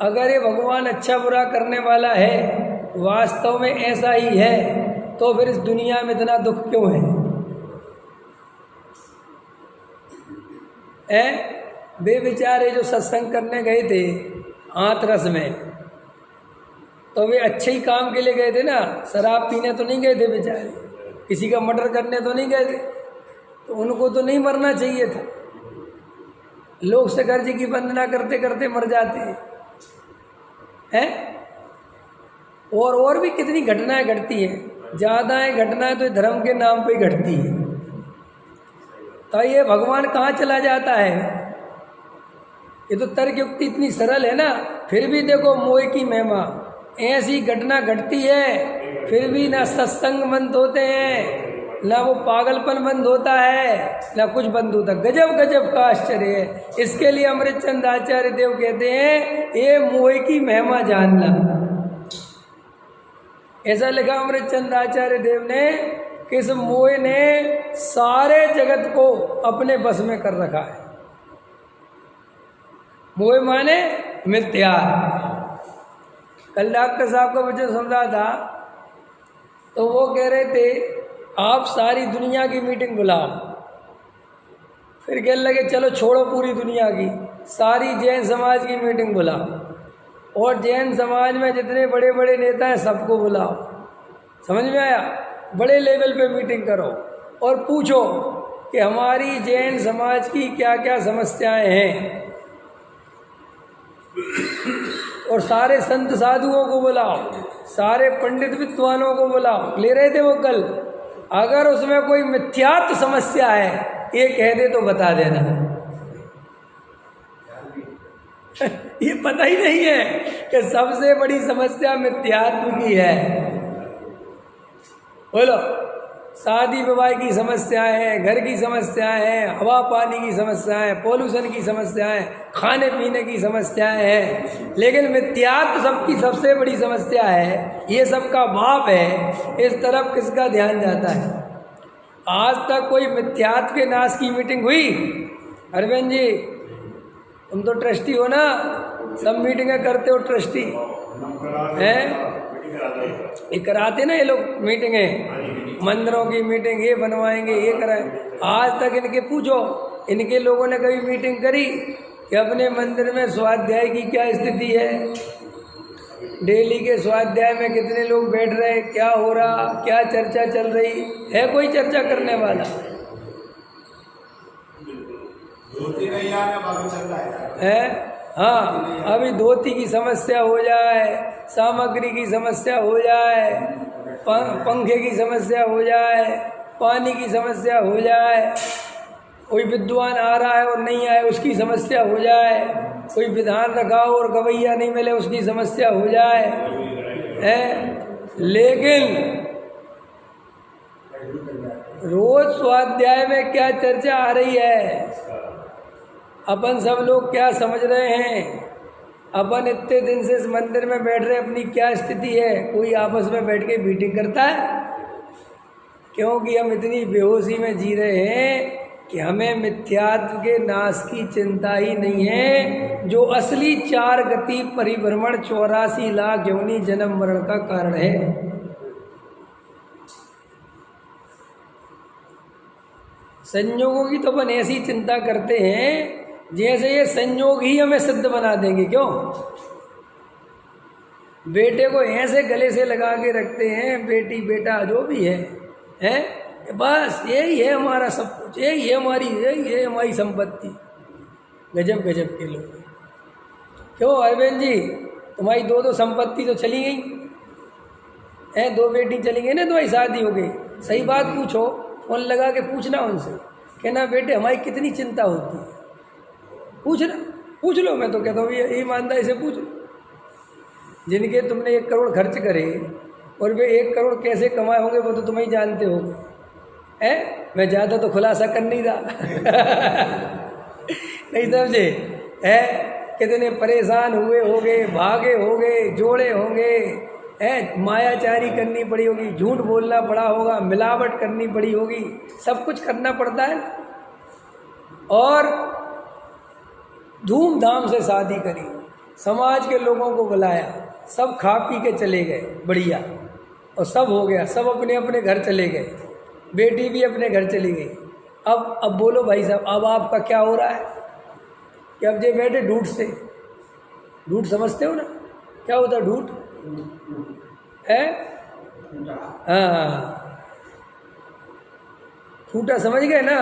अगर ये भगवान अच्छा बुरा करने वाला है, वास्तव में ऐसा ही है, तो फिर इस दुनिया में इतना दुख क्यों है? वे बेचारे जो सत्संग करने गए थे हाथरस में, तो वे अच्छे ही काम के लिए गए थे ना, शराब पीने तो नहीं गए थे बेचारे, किसी का मर्डर करने तो नहीं गए थे, तो उनको तो नहीं मरना चाहिए था। लोग शंकर जी की वंदना करते करते मर जाते हैं। और भी कितनी घटनाएं घटती हैं। ज़्यादाएं घटनाएं तो धर्म के नाम पे ही घटती हैं। तो ये भगवान कहाँ चला जाता है? ये तो तर्क युक्ति इतनी सरल है ना, फिर भी देखो मोह की महिमा, ऐसी घटना घटती है फिर भी ना सत्संग बंद होते हैं, ना वो पागलपन बंद होता है, ना कुछ बंद होता। गजब गजब का आश्चर्य है। इसके लिए अमृतचंद आचार्य देव कहते हैं ये मोह की महिमा जानना। ऐसा लिखा अमृतचंद आचार्य देव ने कि इस मोह ने सारे जगत को अपने बस में कर रखा है। मोह माने मिथ्या। कल डॉक्टर साहब का वचन सुन रहा था तो वो कह रहे थे आप सारी दुनिया की मीटिंग बुलाओ। फिर कहने लगे चलो छोड़ो पूरी दुनिया की, सारी जैन समाज की मीटिंग बुलाओ और जैन समाज में जितने बड़े बड़े नेता हैं सबको बुलाओ। समझ में आया? बड़े लेवल पे मीटिंग करो और पूछो कि हमारी जैन समाज की क्या क्या समस्याएं हैं, और सारे संत साधुओं को बुलाओ, सारे पंडित विद्वानों को बुलाओ। ले रहे थे वो कल। अगर उसमें कोई मिथ्यात्व समस्या है ये कह दे तो बता देना। ये पता ही नहीं है कि सबसे बड़ी समस्या मिथ्यात्व की है। बोलो, शादी विवाह की समस्याएं हैं, घर की समस्याएं हैं, हवा पानी की समस्याएं, पॉल्यूशन की समस्याएं, खाने पीने की समस्याएं हैं, लेकिन मिथ्यात्व सबकी सबसे बड़ी समस्या है। ये सबका बाप है। इस तरफ किसका ध्यान जाता है? आज तक कोई मिथ्यात्व के नाश की मीटिंग हुई? अरविंद जी तुम तो ट्रस्टी हो ना, सब मीटिंगें करते हो, ट्रस्टी हैं? ये कराते ना ये लोग मीटिंगें, मंदिरों की मीटिंग, ये बनवाएंगे, ये कराएं। आज तक इनके पूछो, इनके लोगों ने कभी मीटिंग करी कि अपने मंदिर में स्वाध्याय की क्या स्थिति है, डेली के स्वाध्याय में कितने लोग बैठ रहे, क्या हो रहा, क्या चर्चा चल रही है? कोई चर्चा करने वाला है? हाँ, अभी धोती की समस्या हो जाए, सामग्री की समस्या हो जाए, पंखे की समस्या हो जाए, पानी की समस्या हो जाए, कोई विद्वान आ रहा है और नहीं आए उसकी समस्या हो जाए, कोई विधान रखाओ और गवैया नहीं मिले उसकी समस्या हो जाए है। लेकिन रोज स्वाध्याय में क्या चर्चा आ रही है? अपन सब लोग क्या समझ रहे हैं? अपन इतने दिन से इस मंदिर में बैठ रहे, अपनी क्या स्थिति है? कोई आपस में बैठ के मीटिंग करता है? क्योंकि हम इतनी बेहोशी में जी रहे हैं कि हमें मिथ्यात्व के नाश की चिंता ही नहीं है, जो असली चार गति परिभ्रमण 84 लाख योनि जन्म मरण का कारण है। संयोगों की तो अपन ऐसी चिंता करते हैं जैसे ये संयोग ही हमें सिद्ध बना देंगे। क्यों? बेटे को ऐसे गले से लगा के रखते हैं, बेटी बेटा जो भी है बस यही है हमारा सब कुछ, यही है हमारी संपत्ति। गजब गजब के लोग। क्यों अरविंद जी, तुम्हारी दो संपत्ति तो चली गई है, 2 बेटी चली गई ना, तुम्हारी शादी हो गई। सही बात पूछो, फोन लगा के पूछना उनसे, कहना बेटे हमारी कितनी चिंता होती है, पूछ लो। मैं तो कहता हूँ ये ईमानदारी से पूछ लो। जिनके तुमने 1 करोड़ खर्च करे और वे 1 करोड़ कैसे कमाए होंगे वो तो तुम ही जानते हो। मैं ज़्यादा तो खुलासा कर नहीं रहा नहीं समझे? कितने परेशान हुए होंगे, भागे होंगे, जोड़े होंगे, मायाचारी करनी पड़ी होगी, झूठ बोलना पड़ा होगा, मिलावट करनी पड़ी होगी, सब कुछ करना पड़ता है। और धूमधाम से शादी करी, समाज के लोगों को बुलाया, सब खा पी के चले गए बढ़िया, और सब हो गया, सब अपने अपने घर चले गए, बेटी भी अपने घर चली गई। अब बोलो भाई साहब, अब आपका क्या हो रहा है कि अब जे बैठे ढूंढ से, ढूंढ समझते हो ना क्या होता है? ढूंढ है, हाँ, खूंटा समझ गए ना?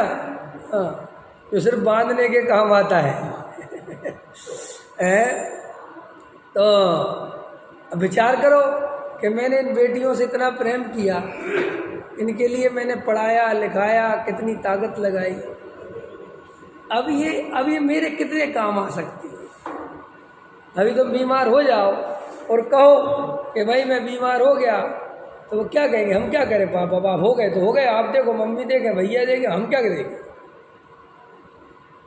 हाँ, जो सिर्फ बांधने के काम आता है। तो अब विचार करो कि मैंने इन बेटियों से इतना प्रेम किया, इनके लिए मैंने पढ़ाया लिखाया, कितनी ताकत लगाई, अब ये मेरे कितने काम आ सकती है। अभी तुम बीमार हो जाओ और कहो कि भाई मैं बीमार हो गया, तो वो क्या कहेंगे? हम क्या करें? पापा बाप हो गए तो हो गए, आप देखो, मम्मी देखे, भैया देखे, हम क्या करेंगे?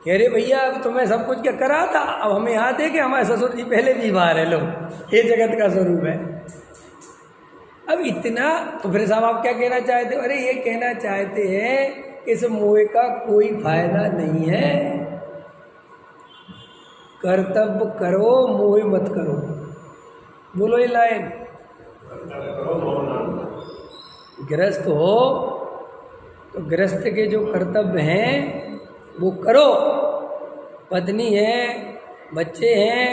कह रहे भैया अब तुम्हें सब कुछ क्या करा था, अब हमें यहाँ देखे हमारे ससुर जी पहले बीमार है, लो ये जगत का स्वरूप है। अब इतना तो फिर साहब आप क्या कहना चाहते हो? अरे ये कहना चाहते हैं इस मोह का कोई फायदा नहीं है, कर्तव्य करो मोह मत करो। बोलो ये लाइन। गृहस्थ हो तो गृहस्थ के जो कर्तव्य हैं वो करो। पत्नी है, बच्चे हैं,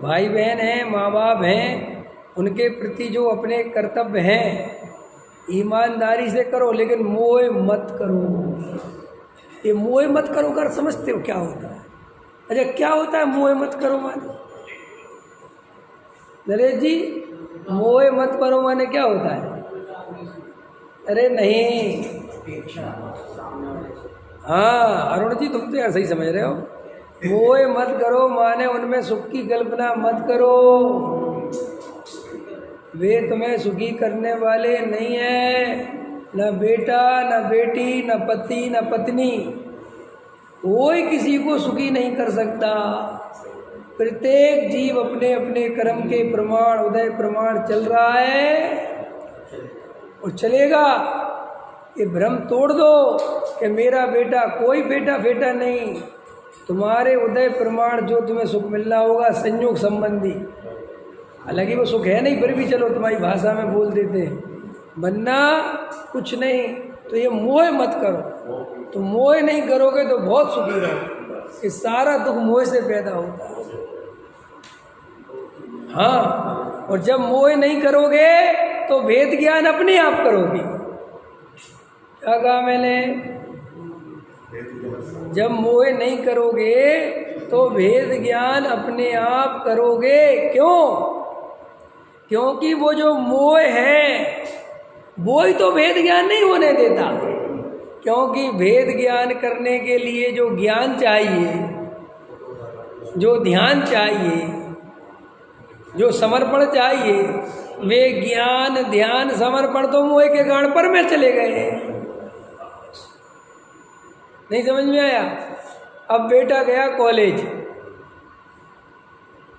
भाई बहन हैं, माँ बाप हैं, उनके प्रति जो अपने कर्तव्य हैं ईमानदारी से करो, लेकिन मोह मत करो। ये मोह मत करो कर समझते हो क्या होता है? अच्छा क्या होता है मोह मत करो माने? नरेश जी मोह मत करो माने क्या होता है? अरे नहीं, हाँ अरुण जी तुम तो यार सही समझ रहे हो। मोह मत करो माने उनमें सुख की कल्पना मत करो, वे तुम्हें सुखी करने वाले नहीं हैं। न बेटा न बेटी न पति न पत्नी, कोई किसी को सुखी नहीं कर सकता। प्रत्येक जीव अपने अपने कर्म के प्रमाण उदय प्रमाण चल रहा है और चलेगा। ये भ्रम तोड़ दो कि मेरा बेटा, कोई बेटा फेटा नहीं। तुम्हारे उदय प्रमाण जो तुम्हें सुख मिलना होगा संयोग संबंधी, हालांकि वो सुख है नहीं फिर भी चलो तुम्हारी भाषा में बोल देते हैं, बनना कुछ नहीं। तो ये मोह मत करो, तो मोह नहीं करोगे तो बहुत सुखी रहोगे। ये सारा दुख मोह से पैदा होता है। हाँ, और जब मोह नहीं करोगे तो भेद ज्ञान अपने आप करोगी। क्या कहा मैंने? जब मोह नहीं करोगे तो भेद ज्ञान अपने आप करोगे। क्यों? क्योंकि वो जो मोह है वो ही तो भेद ज्ञान नहीं होने देता। क्योंकि भेद ज्ञान करने के लिए जो ज्ञान चाहिए, जो ध्यान चाहिए, जो समर्पण चाहिए, वे ज्ञान ध्यान समर्पण तो मोह के गांड पर में चले गए। नहीं समझ में आया? अब बेटा गया कॉलेज,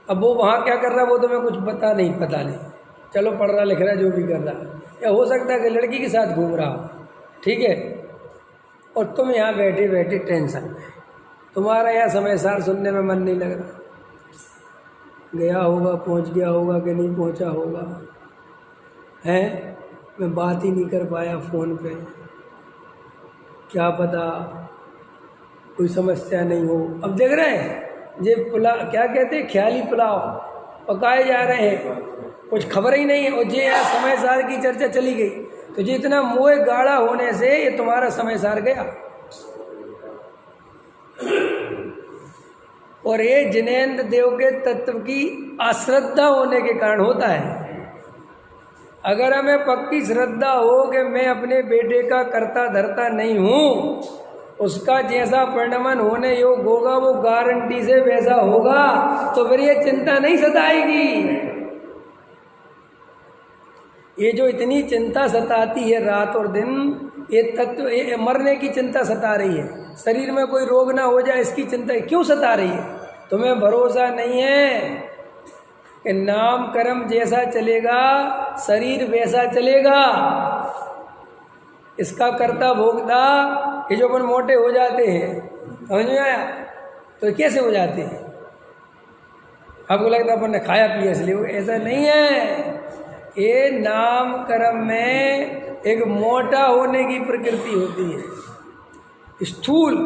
अब वो वहाँ क्या कर रहा है वो तुम्हें कुछ पता नहीं, चलो पढ़ रहा लिख रहा जो भी कर रहा, या हो सकता है कि लड़की के साथ घूम रहा हो, ठीक है, और तुम यहाँ बैठे बैठे टेंशन में, तुम्हारा यहाँ समाचार सुनने में मन नहीं लग रहा, गया होगा, पहुँच गया होगा कि नहीं पहुँचा होगा, है मैं बात ही नहीं कर पाया फ़ोन पे, क्या पता कोई समस्या नहीं हो। अब देख रहे हैं ये पुलाव क्या कहते हैं, ख्याली पुलाव पकाए जा रहे हैं, कुछ खबर ही नहीं है, और ये यहाँ समय सार की चर्चा चली गई, तो ये इतना मोह गाढ़ा होने से ये तुम्हारा समय सार गया। और ये जिनेंद्र देव के तत्व की अश्रद्धा होने के कारण होता है। अगर हमें पक्की श्रद्धा हो कि मैं अपने बेटे का कर्ता धर्ता नहीं हूँ, उसका जैसा परिणमन होने योग होगा वो गारंटी से वैसा होगा, तो फिर ये चिंता नहीं सताएगी। ये जो इतनी चिंता सताती है रात और दिन, ये तत्व ये मरने की चिंता सता रही है, शरीर में कोई रोग ना हो जाए इसकी चिंता क्यों सता रही है? तुम्हें भरोसा नहीं है कि नाम कर्म जैसा चलेगा शरीर वैसा चलेगा। इसका कर्ता भोगता, ये जो अपन मोटे हो जाते हैं, समझ में आया? तो कैसे हो जाते हैं? आपको लगता है अपन ने खाया पिया इसलिए, ऐसा नहीं है। ये नाम कर्म में एक मोटा होने की प्रकृति होती है, स्थूल,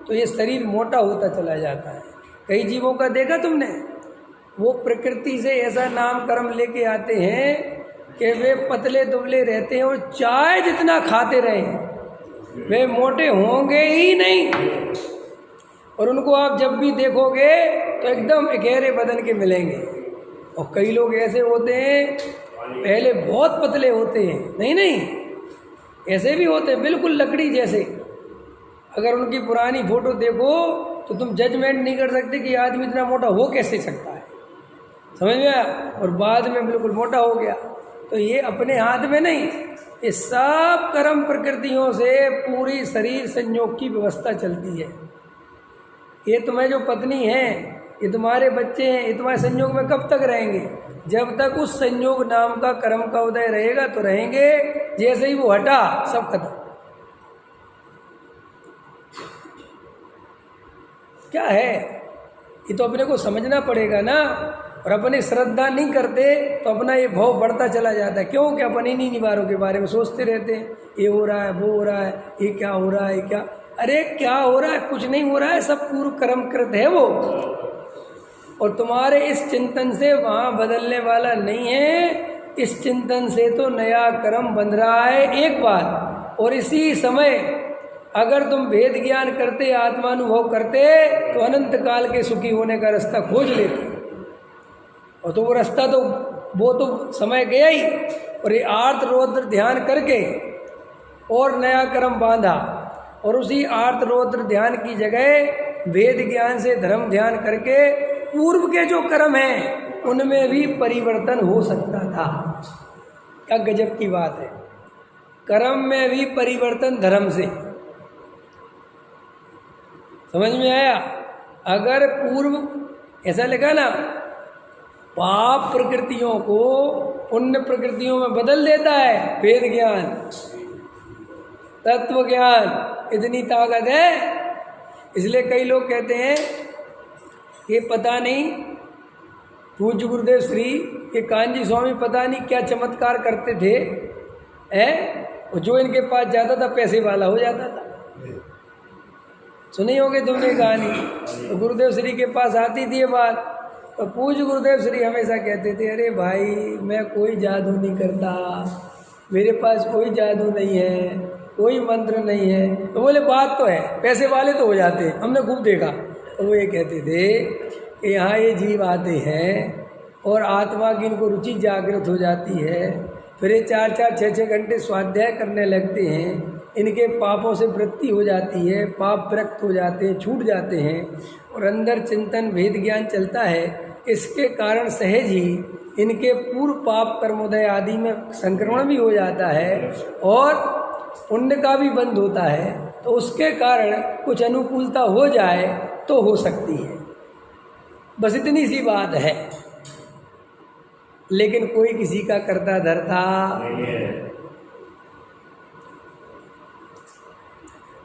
तो ये शरीर मोटा होता चला जाता है। कई जीवों का देखा तुमने, वो प्रकृति से ऐसा नाम कर्म लेके आते हैं कि वे पतले दुबले रहते हैं और चाहे जितना खाते रहें वे मोटे होंगे ही नहीं। और उनको आप जब भी देखोगे तो एकदम गहरे बदन के मिलेंगे। और कई लोग ऐसे होते हैं पहले बहुत पतले होते हैं, नहीं ऐसे भी होते हैं बिल्कुल लकड़ी जैसे। अगर उनकी पुरानी फोटो देखो तो तुम जजमेंट नहीं कर सकते कि आदमी इतना मोटा हो कैसे सकता है, समझ में आया। और बाद में बिल्कुल मोटा हो गया। तो ये अपने हाथ में नहीं, ये सब कर्म प्रकृतियों से पूरी शरीर संयोग की व्यवस्था चलती है। ये तुम्हें जो पत्नी है, ये तुम्हारे बच्चे हैं, ये तुम्हारे संयोग में कब तक रहेंगे? जब तक उस संयोग नाम का कर्म का उदय रहेगा तो रहेंगे। जैसे ही वो हटा सब खत्म। क्या है ये तो अपने को समझना पड़ेगा ना। और अपने श्रद्धा नहीं करते तो अपना ये भाव बढ़ता चला जाता है। क्यों? कि अपन इन्हीं निवारों के बारे में सोचते रहते हैं, ये हो रहा है, वो हो रहा है, ये क्या हो रहा है, क्या। अरे क्या हो रहा है? कुछ नहीं हो रहा है, सब पूर्व कर्मकृत है वो। और तुम्हारे इस चिंतन से वहाँ बदलने वाला नहीं है। इस चिंतन से तो नया कर्म बन रहा है एक बात। और इसी समय अगर तुम भेद ज्ञान करते, आत्मानुभव करते तो अनंत काल के सुखी होने का रास्ता खोज लेते। और तो वो रास्ता तो वो तो समय गया ही। और ये आर्त रौद्र ध्यान करके और नया कर्म बांधा। और उसी आर्त रौद्र ध्यान की जगह वेद ज्ञान से धर्म ध्यान करके पूर्व के जो कर्म हैं उनमें भी परिवर्तन हो सकता था। क्या गजब की बात है। कर्म में भी परिवर्तन धर्म से, समझ में आया। अगर पूर्व ऐसा लिखा ना, पाप प्रकृतियों को पुण्य प्रकृतियों में बदल देता है वेद ज्ञान, तत्व ज्ञान। इतनी ताकत है। इसलिए कई लोग कहते हैं ये पता नहीं पूज्य गुरुदेव श्री के कांजी स्वामी पता नहीं क्या चमत्कार करते थे, और जो इनके पास जाता था पैसे वाला हो जाता था। सुनी होगी तुमने कहानी। तो गुरुदेव श्री के पास आती थी ये बात, तो पूज्य गुरुदेव श्री हमेशा कहते थे, अरे भाई मैं कोई जादू नहीं करता, मेरे पास कोई जादू नहीं है, कोई मंत्र नहीं है। तो बोले बात तो है, पैसे वाले तो हो जाते हैं, हमने खूब देखा। तो वो ये कहते थे कि यहाँ ये जीव आते हैं और आत्मा की इनको रुचि जागृत हो जाती है, फिर ये 4-4, 6-6 घंटे स्वाध्याय करने लगते हैं, इनके पापों से वृत्ति हो जाती है, पाप विरक्त हो जाते हैं, छूट जाते हैं, और अंदर चिंतन भेद ज्ञान चलता है। इसके कारण सहज ही इनके पूर्व पाप कर्मोदय आदि में संक्रमण भी हो जाता है और पुण्य का भी बंद होता है। तो उसके कारण कुछ अनुकूलता हो जाए तो हो सकती है। बस इतनी सी बात है। लेकिन कोई किसी का करता धरता नहीं है।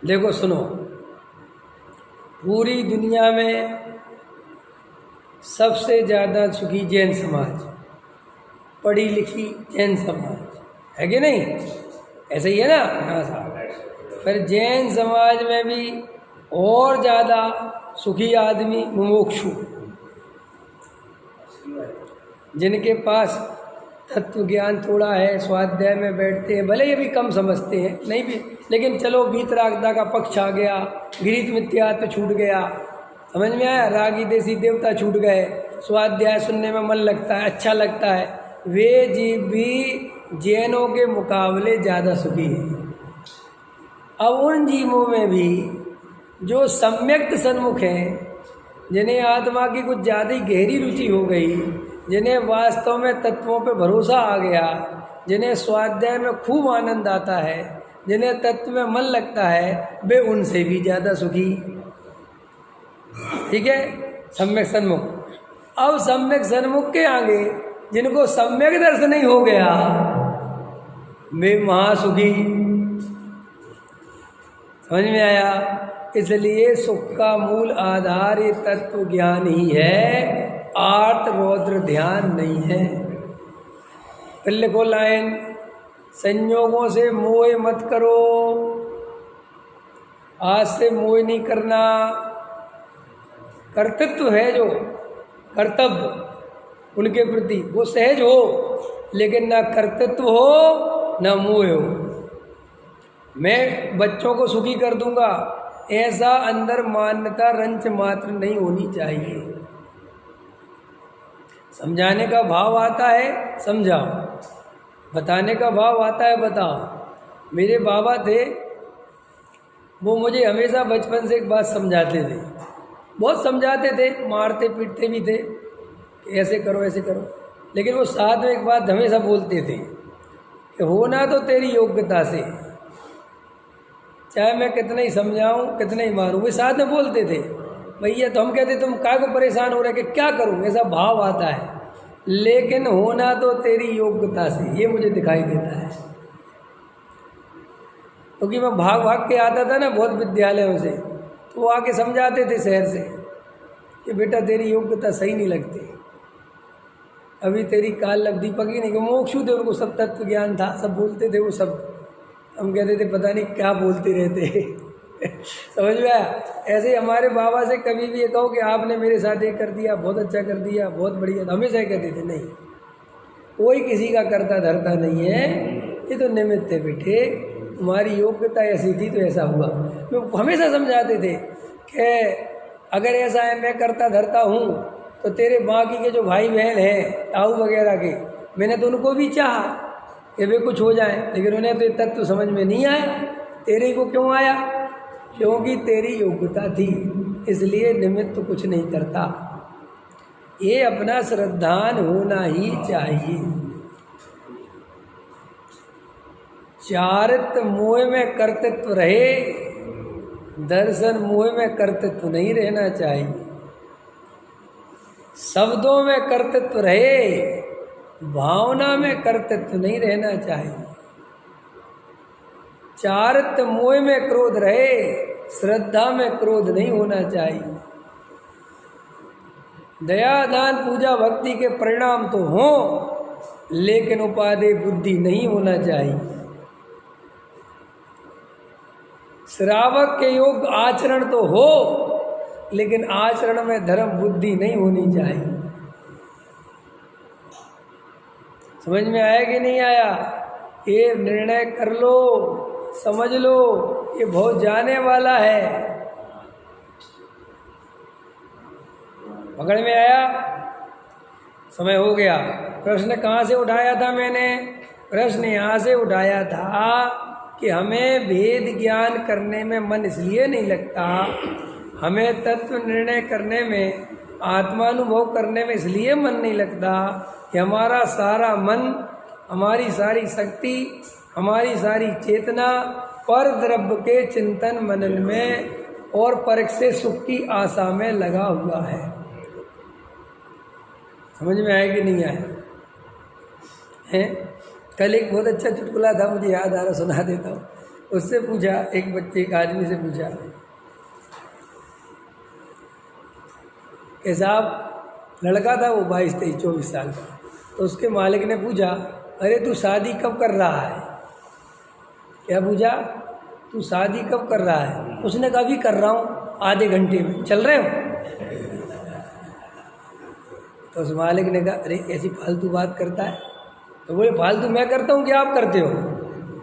देखो सुनो, पूरी दुनिया में सबसे ज़्यादा सुखी जैन समाज, पढ़ी लिखी जैन समाज है कि नहीं? ऐसे ही है ना? हाँ साहब। फिर जैन समाज में भी और ज़्यादा सुखी आदमी मुमुक्षु, जिनके पास तत्व ज्ञान थोड़ा है, स्वाध्याय में बैठते हैं, भले ये भी कम समझते हैं, नहीं भी, लेकिन चलो वीतरागता का पक्ष आ गया, गृहीत मिथ्यात्व छूट गया, समझ में आया, रागी देसी देवता छूट गए, स्वाध्याय सुनने में मन लगता है, अच्छा लगता है। वे जीव भी जैनों के मुकाबले ज़्यादा सुखी हैं। अब उन जीवों में भी जो सम्यक्त सन्मुख हैं, जिन्हें आत्मा की कुछ ज़्यादा गहरी रुचि हो गई, जिन्हें वास्तव में तत्वों पे भरोसा आ गया, जिन्हें स्वाध्याय में खूब आनंद आता है, जिन्हें तत्व में मन लगता है, वे उनसे भी ज़्यादा सुखी। ठीक है, सम्यक सन्मुख। अब सम्यक सन्मुख के आगे जिनको सम्यक दर्शन नहीं हो गया, वे महासुखी। समझ में आया? इसलिए सुख का मूल आधार ये तत्व ज्ञान ही है, आर्त रौद्र ध्यान नहीं है। फिर लिखो लाइन, संयोगों से मोह मत करो। आज से मोह नहीं करना। कर्तृत्व है जो कर्तव्य उनके प्रति वो सहज हो, लेकिन ना कर्तृत्व हो ना मोह हो। मैं बच्चों को सुखी कर दूंगा, ऐसा अंदर मान्यता रंच मात्र नहीं होनी चाहिए। समझाने का भाव आता है समझाओ, बताने का भाव आता है बताओ। मेरे बाबा थे, वो मुझे हमेशा बचपन से एक बात समझाते थे, बहुत समझाते थे, मारते पीटते भी थे कि ऐसे करो ऐसे करो, लेकिन वो साथ में एक बात हमेशा बोलते थे कि होना तो तेरी योग्यता से, चाहे मैं कितना ही समझाऊं कितना ही मारूं। वे साथ में बोलते थे भैया, तो हम कहते तुम काय को परेशान हो रहे कि क्या करूं, ऐसा भाव आता है, लेकिन होना तो तेरी योग्यता से, ये मुझे दिखाई देता है। क्योंकि मैं भाग भाग के आता था ना बहुत विद्यालयों से, तो वो आके समझाते थे शहर से कि बेटा तेरी योग्यता सही नहीं लगती, अभी तेरी काल लब्धि पकी नहीं। कि मोक्षु थे, उनको सब तत्व ज्ञान था, सब बोलते थे वो सब। हम कहते थे पता नहीं क्या बोलते रहते समझ में आया। ऐसे ही हमारे बाबा से कभी भी ये कहो कि आपने मेरे साथ ये कर दिया, बहुत अच्छा कर दिया, बहुत बढ़िया, तो हमेशा कहते थे नहीं, कोई किसी का करता धरता नहीं है, ये तो निमित्त है बेटे, तुम्हारी योग्यता ऐसी थी तो ऐसा हुआ। मैं हमेशा समझाते थे कि अगर ऐसा है मैं करता धरता हूँ तो तेरे बाकी के जो भाई बहन हैं ताऊ वगैरह के, मैंने तो उनको भी चाहा कि वे कुछ हो जाए, लेकिन उन्हें तो ये तत्व समझ में नहीं आया। तेरे को क्यों आया? क्योंकि तेरी योग्यता थी, इसलिए निमित्त तो कुछ नहीं करता। ये अपना श्रद्धान होना ही चाहिए। चारित्र मोह में कर्तृत्व रहे, दर्शन मोह में कर्तृत्व नहीं रहना चाहिए। शब्दों में कर्तृत्व रहे, भावना में कर्तृत्व नहीं रहना चाहिए। चारित्र मोह में क्रोध रहे, श्रद्धा में क्रोध नहीं होना चाहिए। दया दान पूजा भक्ति के परिणाम तो हों, लेकिन उपादेय बुद्धि नहीं होना चाहिए। श्रावक के योग आचरण तो हो, लेकिन आचरण में धर्म बुद्धि नहीं होनी चाहिए। समझ में आया कि नहीं आया? ये निर्णय कर लो, समझ लो, ये बहुत जाने वाला है। पकड़ में आया? समय हो गया। प्रश्न कहाँ से उठाया था मैंने? प्रश्न यहाँ से उठाया था कि हमें भेद ज्ञान करने में मन इसलिए नहीं लगता, हमें तत्व निर्णय करने में, आत्मानुभव करने में इसलिए मन नहीं लगता कि हमारा सारा मन, हमारी सारी शक्ति, हमारी सारी चेतना पर द्रव्य के चिंतन मनन में और परख से सुख की आशा में लगा हुआ है। समझ में आया कि नहीं आया? है? कल एक बहुत अच्छा चुटकुला था, मुझे याद आ रहा, सुना देता हूँ। उससे पूछा, एक बच्चे, एक आदमी से पूछा कि साहब, लड़का था वो 22-23-24 साल का, तो उसके मालिक ने पूछा, अरे तू शादी कब कर रहा है? क्या पूछा? तू शादी कब कर रहा है? उसने कहा अभी कर रहा हूँ, आधे घंटे में। चल रहे हो? तो उस मालिक ने कहा, अरे ऐसी फालतू बात करता है? तो बोले, फालतू मैं करता हूँ क्या आप करते हो?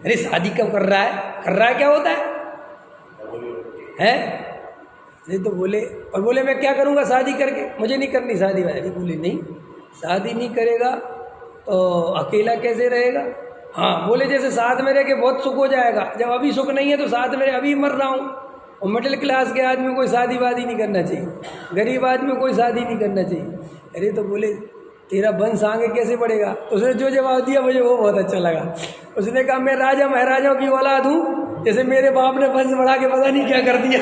अरे शादी कब कर रहा है? कर रहा है क्या होता है? नहीं तो बोले, और बोले मैं क्या करूँगा शादी करके, मुझे नहीं करनी शादी। वाली बोले नहीं, शादी नहीं करेगा तो अकेला कैसे रहेगा? हाँ, बोले जैसे साथ में रह के बहुत सुख हो जाएगा, जब अभी सुख नहीं है तो साथ में अभी मर रहा हूँ। और मिडिल क्लास के आदमी को कोई शादी वादी नहीं करना चाहिए, गरीब आदमी को कोई शादी नहीं करना चाहिए। अरे तो बोले तेरा वंश आगे कैसे बढ़ेगा? तो उसने जो जवाब दिया मुझे वो बहुत अच्छा लगा। उसने कहा मैं राजा महाराजाओं की औलाद हूँ, जैसे मेरे बाप ने वंश बढ़ा के पता नहीं क्या कर दिया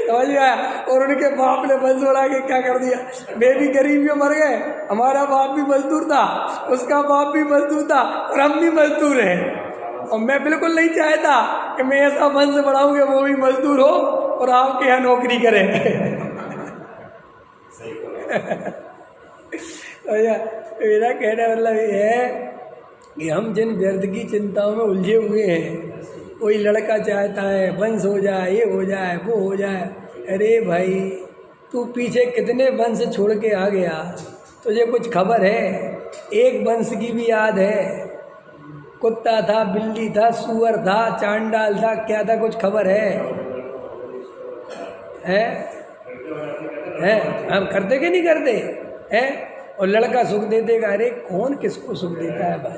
समझ गया? और उनके बाप ने वंश बढ़ा के क्या कर दिया? मैं भी गरीब में मर गए, हमारा बाप भी मजदूर था, उसका बाप भी मजदूर था, और हम भी मजदूर हैं। और मैं बिल्कुल नहीं चाहता कि मैं ऐसा वंश बढ़ाऊं कि वो भी मजदूर हो और आपके यहाँ नौकरी करे मेरा कहना मतलब ये है कि हम जिन व्यर्थ की चिंताओं में उलझे हुए हैं, कोई लड़का चाहता है वंश हो जाए, ये हो जाए, वो हो जाए। अरे भाई, तू पीछे कितने वंश छोड़ के आ गया, तुझे कुछ खबर है? एक वंश की भी याद है? कुत्ता था, बिल्ली था, सुअर था, चांडाल था, क्या था, कुछ खबर है? हम करते कि नहीं करते हैं? और लड़का सुख दे देगा, अरे कौन किसको सुख देता है भाई?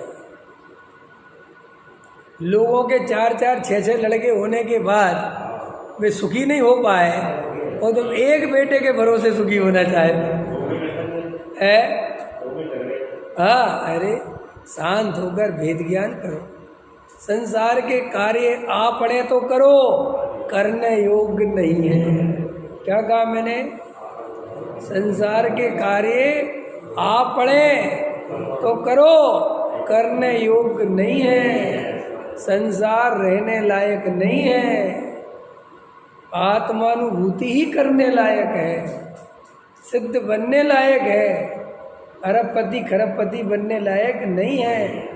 लोगों के 4-4, 6-6 लड़के होने के बाद वे सुखी नहीं हो पाए, और तुम एक बेटे के भरोसे सुखी होना चाहते हैं? हाँ, अरे शांत होकर भेद ज्ञान करो। संसार के कार्य आ पड़े तो करो, करने योग्य नहीं है। क्या कहा मैंने? संसार के कार्य आ पड़े तो करो, करने योग्य नहीं है। संसार रहने लायक नहीं है, आत्मानुभूति ही करने लायक है, सिद्ध बनने लायक है, अरबपति खरबपति बनने लायक नहीं है।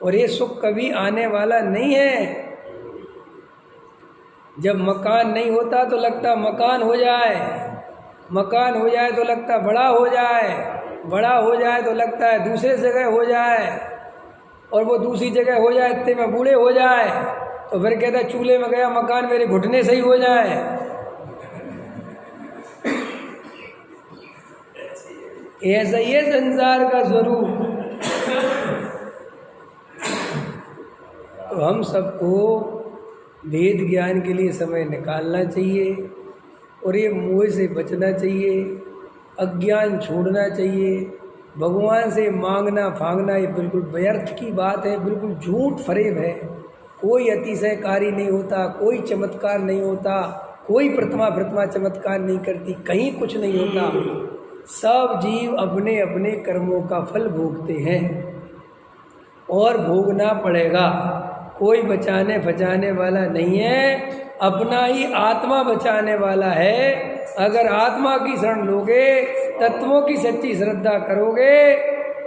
और ये सुख कभी आने वाला नहीं है। जब मकान नहीं होता तो लगता मकान हो जाए, मकान हो जाए तो लगता बड़ा हो जाए, बड़ा हो जाए तो लगता है दूसरे जगह हो जाए, और वो दूसरी जगह हो जाए इतने में बूढ़े हो जाए, तो फिर कहता है चूल्हे में गया मकान, मेरे घुटने सही हो जाए। ऐसा ही है संसार का स्वरूप। तो हम सबको वेद ज्ञान के लिए समय निकालना चाहिए, और ये मोह से बचना चाहिए, अज्ञान छोड़ना चाहिए। भगवान से मांगना फांगना ये बिल्कुल व्यर्थ की बात है, बिल्कुल झूठ फरेब है। कोई अतिशयकारी नहीं होता, कोई चमत्कार नहीं होता, कोई प्रथमा चमत्कार नहीं करती, कहीं कुछ नहीं होता। सब जीव अपने अपने कर्मों का फल भोगते हैं, और भोगना पड़ेगा। कोई बचाने बचाने वाला नहीं है, अपना ही आत्मा बचाने वाला है। अगर आत्मा की शरण लोगे, तत्वों की सच्ची श्रद्धा करोगे,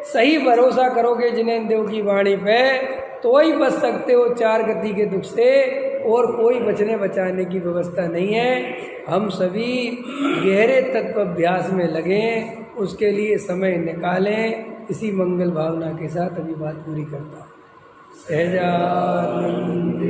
सही भरोसा करोगे जिनेंद्र देव की वाणी पे, तो ही बच सकते हो 4 गति के दुख से, और कोई बचने बचाने की व्यवस्था नहीं है। हम सभी गहरे तत्व अभ्यास में लगें, उसके लिए समय निकालें। इसी मंगल भावना के साथ अभी बात पूरी करता हूँ। सहजानंद